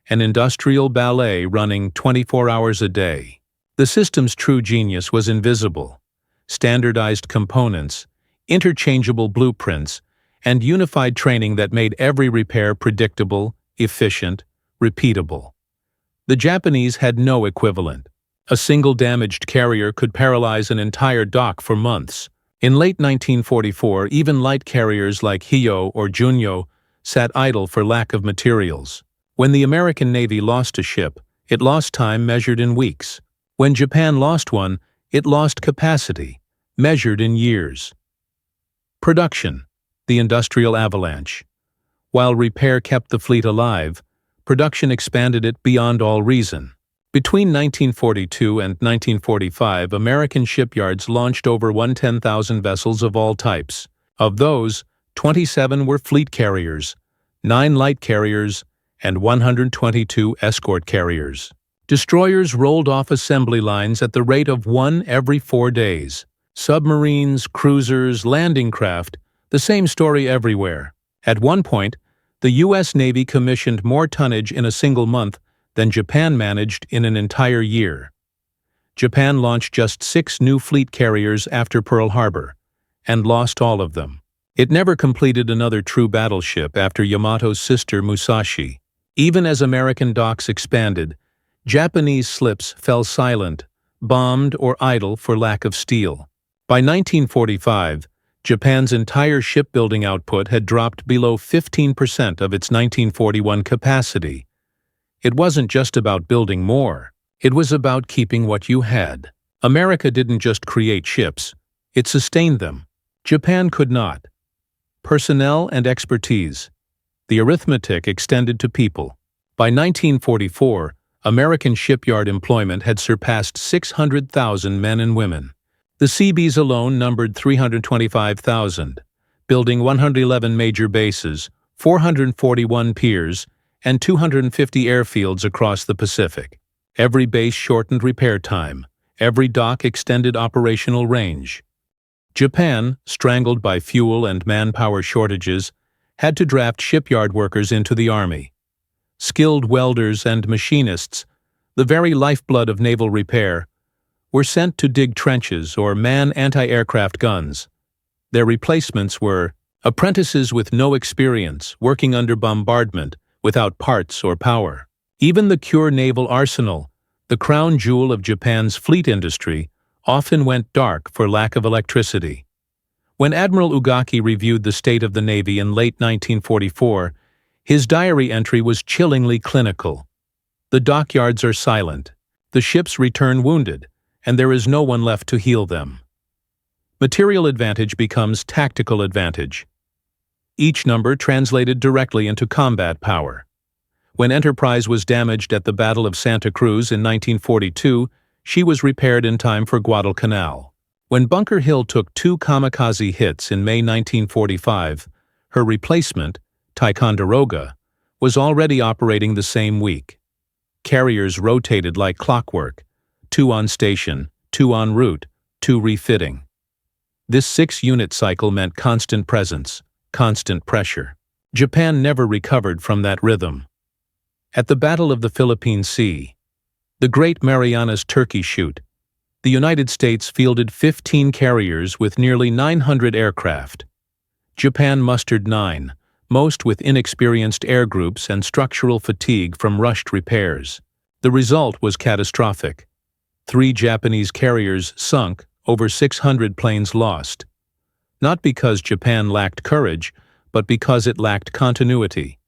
An industrial ballet running 24 hours a day. The system's true genius was invisible. Standardized components, interchangeable blueprints, and unified training that made every repair predictable, efficient, repeatable. The Japanese had no equivalent. A single damaged carrier could paralyze an entire dock for months. In late 1944, even light carriers like Hiyo or Junyo sat idle for lack of materials. When the American Navy lost a ship, it lost time measured in weeks. When Japan lost one, it lost capacity, measured in years. Production, the industrial avalanche. While repair kept the fleet alive, production expanded it beyond all reason. Between 1942 and 1945, American shipyards launched over 110,000 vessels of all types. Of those, 27 were fleet carriers, 9 light carriers, and 122 escort carriers. Destroyers rolled off assembly lines at the rate of one every 4 days. Submarines, cruisers, landing craft, the same story everywhere. At one point, the U.S. Navy commissioned more tonnage in a single month than Japan managed in an entire year. Japan launched just 6 new fleet carriers after Pearl Harbor, and lost all of them. It never completed another true battleship after Yamato's sister Musashi. Even as American docks expanded, Japanese slips fell silent, bombed or idle for lack of steel. By 1945, Japan's entire shipbuilding output had dropped below 15% of its 1941 capacity. It wasn't just about building more. It was about keeping what you had. America didn't just create ships. It sustained them. Japan could not. Personnel and expertise. The arithmetic extended to people. By 1944, American shipyard employment had surpassed 600,000 men and women. The Seabees alone numbered 325,000, building 111 major bases, 441 piers, and 250 airfields across the Pacific. Every base shortened repair time. Every dock extended operational range. Japan, strangled by fuel and manpower shortages, had to draft shipyard workers into the army. Skilled welders and machinists, the very lifeblood of naval repair, were sent to dig trenches or man anti-aircraft guns. Their replacements were apprentices with no experience, working under bombardment, without parts or power. Even the Kure naval arsenal, the crown jewel of Japan's fleet industry, often went dark for lack of electricity. When Admiral Ugaki reviewed the state of the Navy in late 1944, his diary entry was chillingly clinical. The dockyards are silent, the ships return wounded, and there is no one left to heal them. Material advantage becomes tactical advantage. Each number translated directly into combat power. When Enterprise was damaged at the Battle of Santa Cruz in 1942, she was repaired in time for Guadalcanal. When Bunker Hill took 2 kamikaze hits in May 1945, her replacement, Ticonderoga, was already operating the same week. Carriers rotated like clockwork, 2 on station, 2 en route, 2 refitting. This 6-unit cycle meant constant presence, constant pressure. Japan never recovered from that rhythm. At the Battle of the Philippine Sea, the Great Marianas Turkey Shoot, the United States fielded 15 carriers with nearly 900 aircraft. Japan mustered 9, most with inexperienced air groups and structural fatigue from rushed repairs. The result was catastrophic. 3 Japanese carriers sunk, over 600 planes lost. Not because Japan lacked courage, but because it lacked continuity.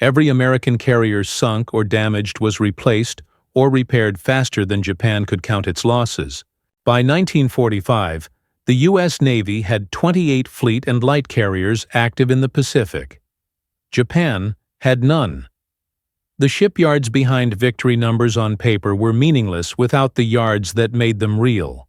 Every American carrier sunk or damaged was replaced or repaired faster than Japan could count its losses. By 1945, the U.S. Navy had 28 fleet and light carriers active in the Pacific. Japan had none. The shipyards behind victory numbers on paper were meaningless without the yards that made them real.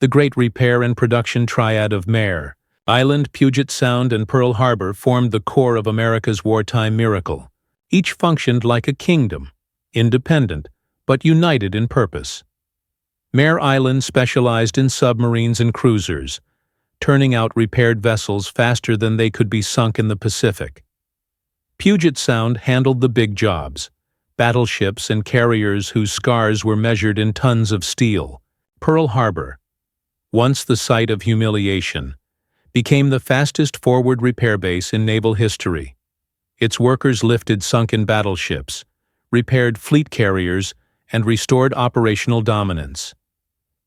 The great repair and production triad of Mare Island, Puget Sound, and Pearl Harbor formed the core of America's wartime miracle. Each functioned like a kingdom, independent, but united in purpose. Mare Island specialized in submarines and cruisers, turning out repaired vessels faster than they could be sunk in the Pacific. Puget Sound handled the big jobs, battleships and carriers whose scars were measured in tons of steel. Pearl Harbor, once the site of humiliation, became the fastest forward repair base in naval history. Its workers lifted sunken battleships, repaired fleet carriers, and restored operational dominance.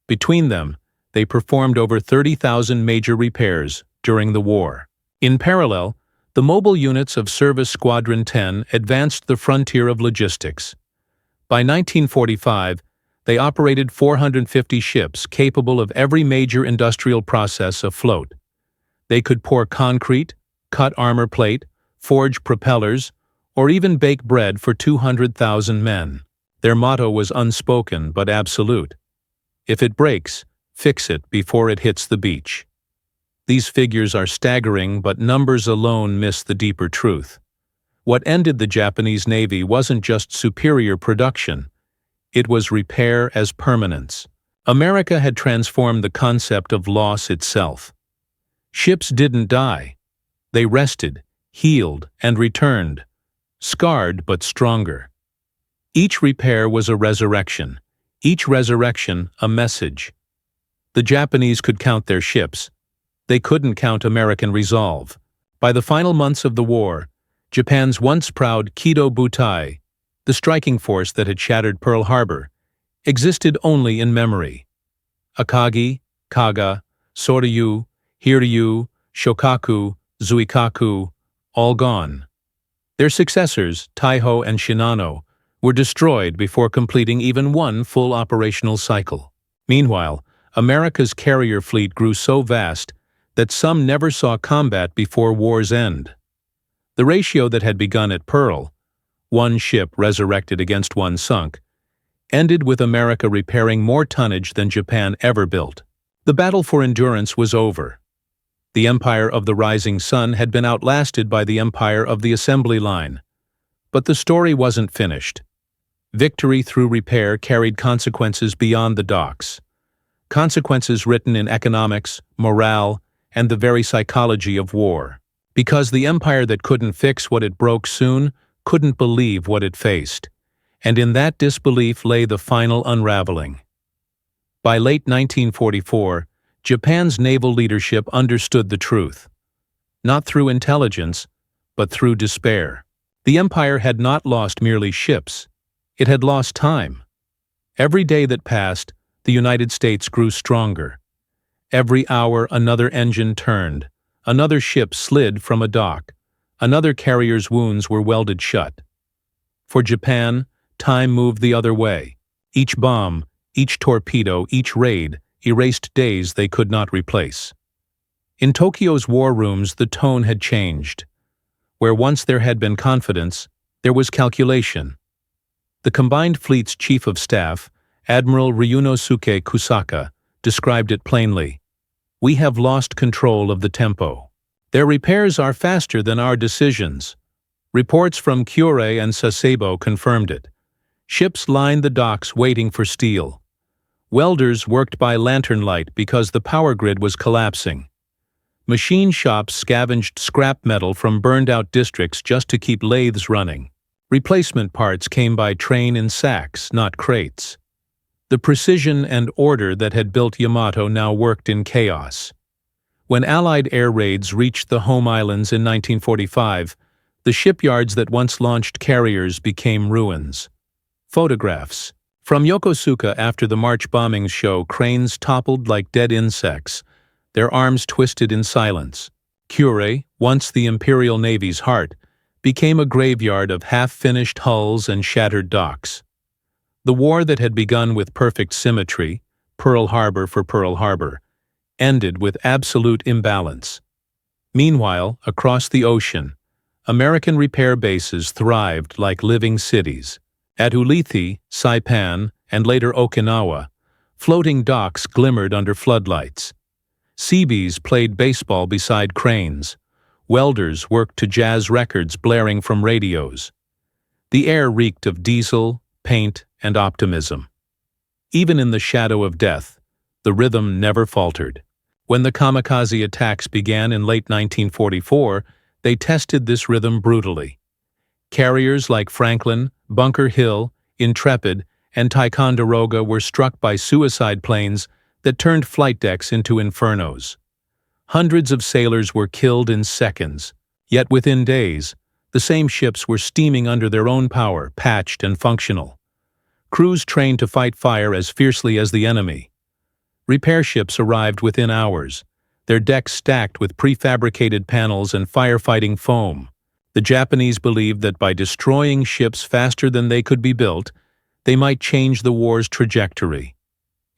Between them, they performed over 30,000 major repairs during the war. In parallel, the mobile units of Service Squadron 10 advanced the frontier of logistics. By 1945, they operated 450 ships capable of every major industrial process afloat. They could pour concrete, cut armor plate, forge propellers, or even bake bread for 200,000 men. Their motto was unspoken but absolute. If it breaks, fix it before it hits the beach. These figures are staggering, but numbers alone miss the deeper truth. What ended the Japanese Navy wasn't just superior production. It was repair as permanence. America had transformed the concept of loss itself. Ships didn't die. They rested, healed, and returned, scarred but stronger. Each repair was a resurrection, each resurrection a message. The Japanese could count their ships. They couldn't count American resolve. By the final months of the war, Japan's once proud Kido Butai, the striking force that had shattered Pearl Harbor, existed only in memory. Akagi, Kaga, Soryu, Hiryu, Shokaku, Zuikaku, all gone. Their successors, Taiho and Shinano, were destroyed before completing even one full operational cycle. Meanwhile, America's carrier fleet grew so vast that some never saw combat before war's end. The ratio that had begun at Pearl, 1 ship resurrected against 1 sunk, ended with America repairing more tonnage than Japan ever built. The battle for endurance was over. The empire of the rising sun had been outlasted by the empire of the assembly line. But the story wasn't finished. Victory through repair carried consequences beyond the docks. Consequences written in economics, morale, and the very psychology of war. Because the empire that couldn't fix what it broke soon couldn't believe what it faced. And in that disbelief lay the final unraveling. By late 1944, Japan's naval leadership understood the truth. Not through intelligence, but through despair. The empire had not lost merely ships. It had lost time. Every day that passed, the United States grew stronger. Every hour another engine turned, another ship slid from a dock, another carrier's wounds were welded shut. For Japan, time moved the other way. Each bomb, each torpedo, each raid, erased days they could not replace. In Tokyo's war rooms, the tone had changed. Where once there had been confidence, there was calculation. The combined fleet's chief of staff, Admiral Ryunosuke Kusaka, described it plainly. "We have lost control of the tempo. Their repairs are faster than our decisions." Reports from Kure and Sasebo confirmed it. Ships lined the docks waiting for steel. Welders worked by lantern light because the power grid was collapsing. Machine shops scavenged scrap metal from burned-out districts just to keep lathes running. Replacement parts came by train in sacks, not crates. The precision and order that had built Yamato now worked in chaos. When Allied air raids reached the home islands in 1945, the shipyards that once launched carriers became ruins. Photographs. From Yokosuka after the March bombings show cranes toppled like dead insects, their arms twisted in silence. Kure, once the Imperial Navy's heart, became a graveyard of half-finished hulls and shattered docks. The war that had begun with perfect symmetry, Pearl Harbor for Pearl Harbor, ended with absolute imbalance. Meanwhile, across the ocean, American repair bases thrived like living cities. At Ulithi, Saipan, and later Okinawa, floating docks glimmered under floodlights. Seabees played baseball beside cranes. Welders worked to jazz records blaring from radios. The air reeked of diesel, paint, and optimism. Even in the shadow of death, the rhythm never faltered. When the kamikaze attacks began in late 1944, they tested this rhythm brutally. Carriers like Franklin, Bunker Hill, Intrepid, and Ticonderoga were struck by suicide planes that turned flight decks into infernos. Hundreds of sailors were killed in seconds, yet within days, the same ships were steaming under their own power, patched and functional. Crews trained to fight fire as fiercely as the enemy. Repair ships arrived within hours, their decks stacked with prefabricated panels and firefighting foam. The Japanese believed that by destroying ships faster than they could be built, they might change the war's trajectory.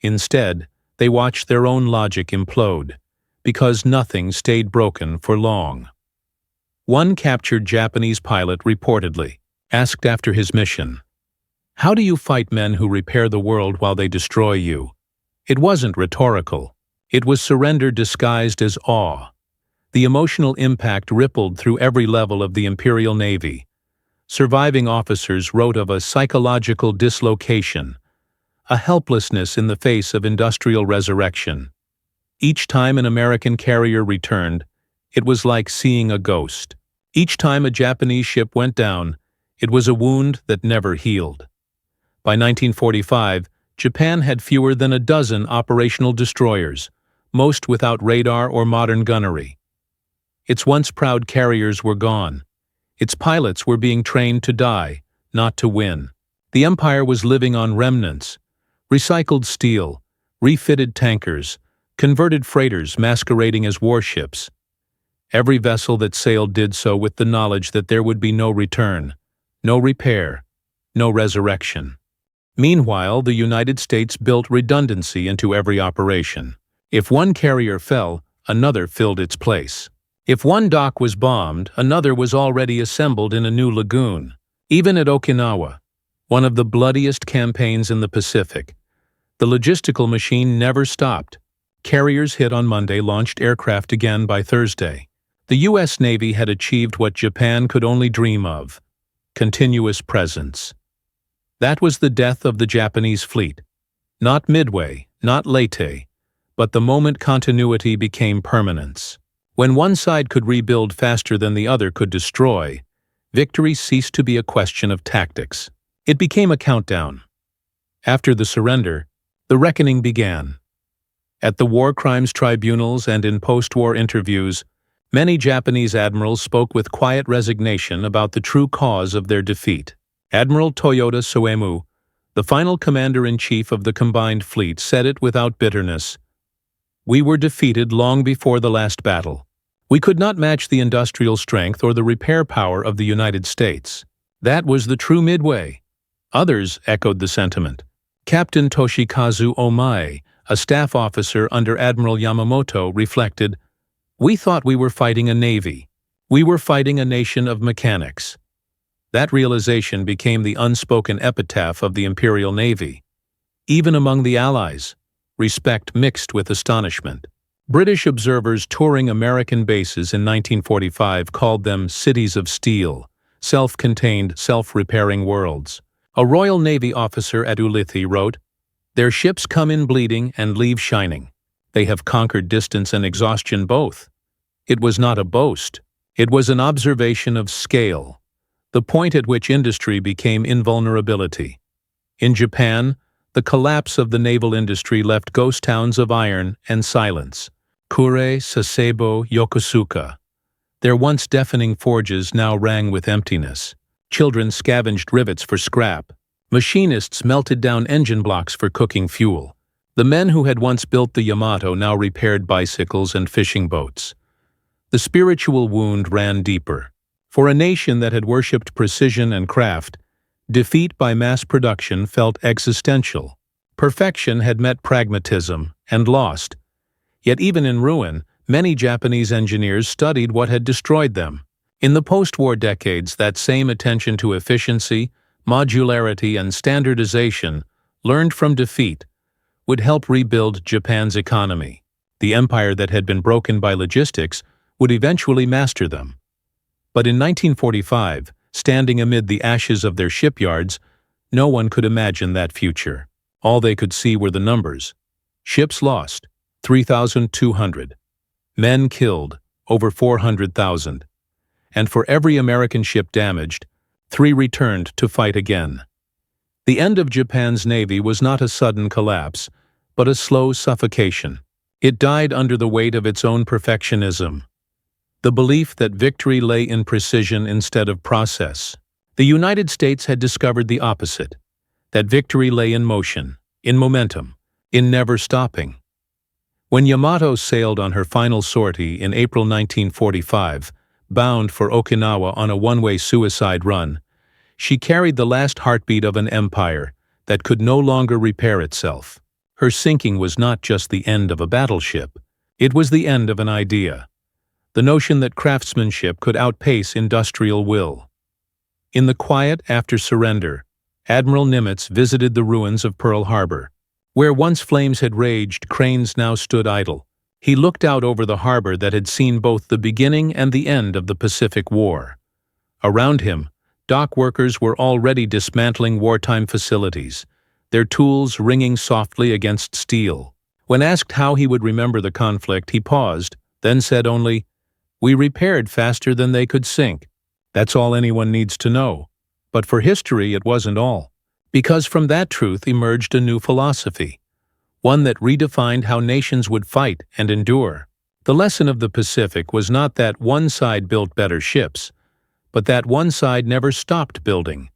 Instead, they watched their own logic implode, because nothing stayed broken for long. One captured Japanese pilot reportedly asked after his mission, "How do you fight men who repair the world while they destroy you?" It wasn't rhetorical. It was surrender disguised as awe. The emotional impact rippled through every level of the Imperial Navy. Surviving officers wrote of a psychological dislocation, a helplessness in the face of industrial resurrection. Each time an American carrier returned, it was like seeing a ghost. Each time a Japanese ship went down, it was a wound that never healed. By 1945, Japan had fewer than a dozen operational destroyers, most without radar or modern gunnery. Its once proud carriers were gone. Its pilots were being trained to die, not to win. The empire was living on remnants, recycled steel, refitted tankers, converted freighters masquerading as warships. Every vessel that sailed did so with the knowledge that there would be no return, no repair, no resurrection. Meanwhile, the United States built redundancy into every operation. If one carrier fell, another filled its place. If one dock was bombed, another was already assembled in a new lagoon. Even at Okinawa, one of the bloodiest campaigns in the Pacific, the logistical machine never stopped. Carriers hit on Monday, launched aircraft again by Thursday. The U.S. Navy had achieved what Japan could only dream of: continuous presence. That was the death of the Japanese fleet. Not midway, not late, but the moment continuity became permanence. When one side could rebuild faster than the other could destroy, victory ceased to be a question of tactics. It became a countdown. After the surrender, the reckoning began. At the war crimes tribunals and in post-war interviews, many Japanese admirals spoke with quiet resignation about the true cause of their defeat. Admiral Toyoda Soemu, the final commander-in-chief of the combined fleet, said it without bitterness. "We were defeated long before the last battle. We could not match the industrial strength or the repair power of the United States. That was the true Midway." Others echoed the sentiment. Captain Toshikazu Omae, A staff officer under Admiral Yamamoto reflected, "We thought we were fighting a navy. We were fighting a nation of mechanics." That realization became the unspoken epitaph of the Imperial Navy. Even among the Allies, respect mixed with astonishment. British observers touring American bases in 1945 called them cities of steel, self-contained, self-repairing worlds. A Royal Navy officer at Ulithi wrote, "Their ships come in bleeding and leave shining. They have conquered distance and exhaustion both." It was not a boast. It was an observation of scale, the point at which industry became invulnerability. In Japan, the collapse of the naval industry left ghost towns of iron and silence. Kure, Sasebo, Yokosuka. Their once deafening forges now rang with emptiness. Children scavenged rivets for scrap. Machinists melted down engine blocks for cooking fuel. The men who had once built the Yamato now repaired bicycles and fishing boats. The spiritual wound ran deeper. For a nation that had worshipped precision and craft, defeat by mass production felt existential. Perfection had met pragmatism and lost. Yet even in ruin, many Japanese engineers studied what had destroyed them. In the post-war decades, that same attention to efficiency, modularity, and standardization, learned from defeat, would help rebuild Japan's economy. The empire that had been broken by logistics would eventually master them. But in 1945, standing amid the ashes of their shipyards, no one could imagine that future. All they could see were the numbers. Ships lost, 3,200. Men killed, over 400,000. And for every American ship damaged, 3 returned to fight again. The end of Japan's navy was not a sudden collapse, but a slow suffocation. It died under the weight of its own perfectionism. The belief that victory lay in precision instead of process. The United States had discovered the opposite, that victory lay in motion, in momentum, in never stopping. When Yamato sailed on her final sortie in April 1945, bound for Okinawa on a one-way suicide run, she carried the last heartbeat of an empire that could no longer repair itself. Her sinking was not just the end of a battleship, it was the end of an idea. The notion that craftsmanship could outpace industrial will. In the quiet after surrender, Admiral Nimitz visited the ruins of Pearl Harbor. Where once flames had raged, cranes now stood idle. He looked out over the harbor that had seen both the beginning and the end of the Pacific War. Around him, dock workers were already dismantling wartime facilities, their tools ringing softly against steel. When asked how he would remember the conflict, he paused, then said only, "We repaired faster than they could sink." That's all anyone needs to know. But for history, it wasn't all. Because from that truth emerged a new philosophy, one that redefined how nations would fight and endure. The lesson of the Pacific was not that one side built better ships, but that one side never stopped building.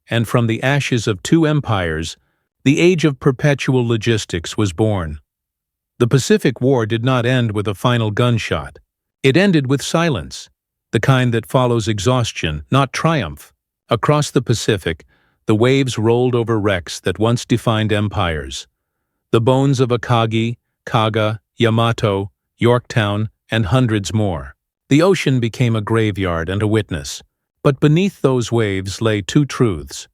And from the ashes of 2 empires, the age of perpetual logistics was born. The Pacific War did not end with a final gunshot. It ended with silence, the kind that follows exhaustion, not triumph. Across the Pacific, the waves rolled over wrecks that once defined empires. The bones of Akagi, Kaga, Yamato, Yorktown, and hundreds more. The ocean became a graveyard and a witness. But beneath those waves lay 2 truths.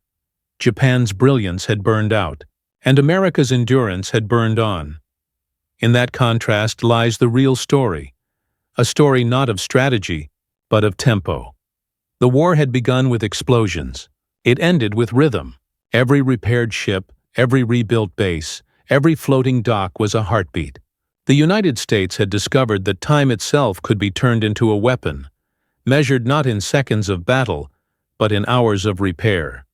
Japan's brilliance had burned out, and America's endurance had burned on. In that contrast lies the real story. A story not of strategy, but of tempo. The war had begun with explosions. It ended with rhythm. Every repaired ship, every rebuilt base, every floating dock was a heartbeat. The United States had discovered that time itself could be turned into a weapon, measured not in seconds of battle, but in hours of repair.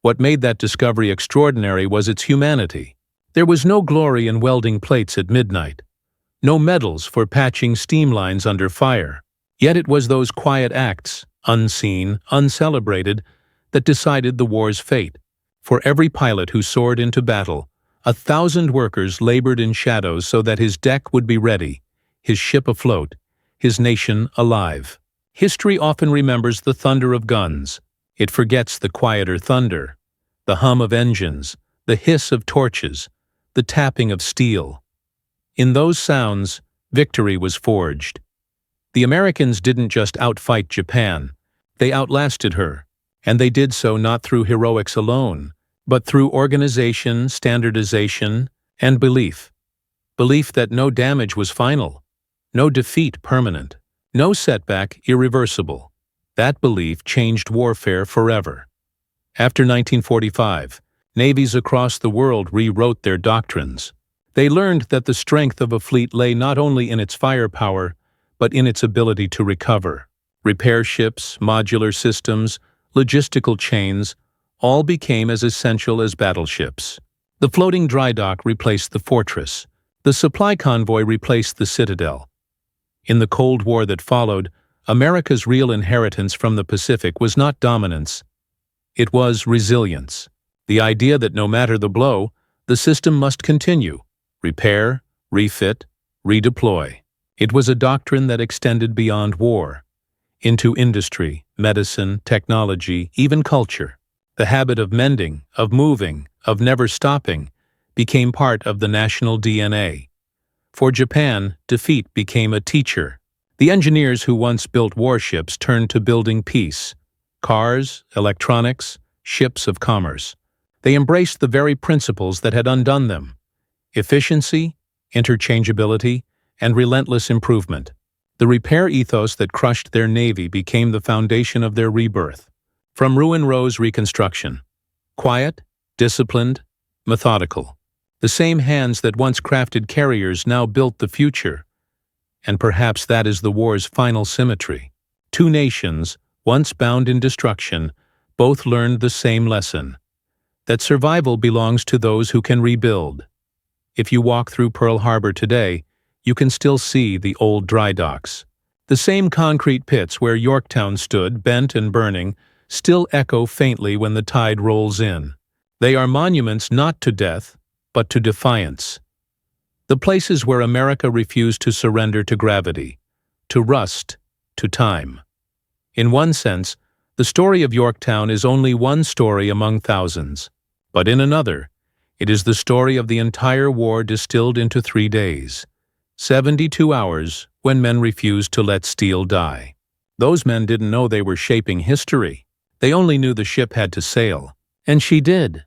What made that discovery extraordinary was its humanity. There was no glory in welding plates at midnight, no medals for patching steam lines under fire. Yet it was those quiet acts, unseen, uncelebrated, that decided the war's fate. For every pilot who soared into battle, 1,000 workers labored in shadows so that his deck would be ready, his ship afloat, his nation alive. History often remembers the thunder of guns. It forgets the quieter thunder, the hum of engines, the hiss of torches, the tapping of steel. In those sounds, victory was forged. The Americans didn't just outfight Japan, they outlasted her, and they did so not through heroics alone, but through organization, standardization, and belief. Belief that no damage was final, no defeat permanent, no setback irreversible. That belief changed warfare forever. After 1945, navies across the world rewrote their doctrines. They learned that the strength of a fleet lay not only in its firepower, but in its ability to recover. Repair ships, modular systems, logistical chains, all became as essential as battleships. The floating dry dock replaced the fortress. The supply convoy replaced the citadel. In the Cold War that followed, America's real inheritance from the Pacific was not dominance. It was resilience. The idea that no matter the blow, the system must continue. Repair, refit, redeploy. It was a doctrine that extended beyond war, into industry, medicine, technology, even culture. The habit of mending, of moving, of never stopping, became part of the national DNA. For Japan, defeat became a teacher. The engineers who once built warships turned to building peace. Cars, electronics, ships of commerce. They embraced the very principles that had undone them: efficiency, interchangeability, and relentless improvement. The repair ethos that crushed their navy became the foundation of their rebirth. From ruin rose reconstruction. Quiet, disciplined, methodical. The same hands that once crafted carriers now built the future. And perhaps that is the war's final symmetry. Two nations, once bound in destruction, both learned the same lesson: that survival belongs to those who can rebuild. If you walk through Pearl Harbor today, you can still see the old dry docks. The same concrete pits where Yorktown stood, bent and burning, still echo faintly when the tide rolls in. They are monuments not to death, but to defiance. The places where America refused to surrender to gravity, to rust, to time. In one sense, the story of Yorktown is only one story among thousands. But in another, it is the story of the entire war distilled into 3 days. 72 hours when men refused to let steel die. Those men didn't know they were shaping history. They only knew the ship had to sail. And she did.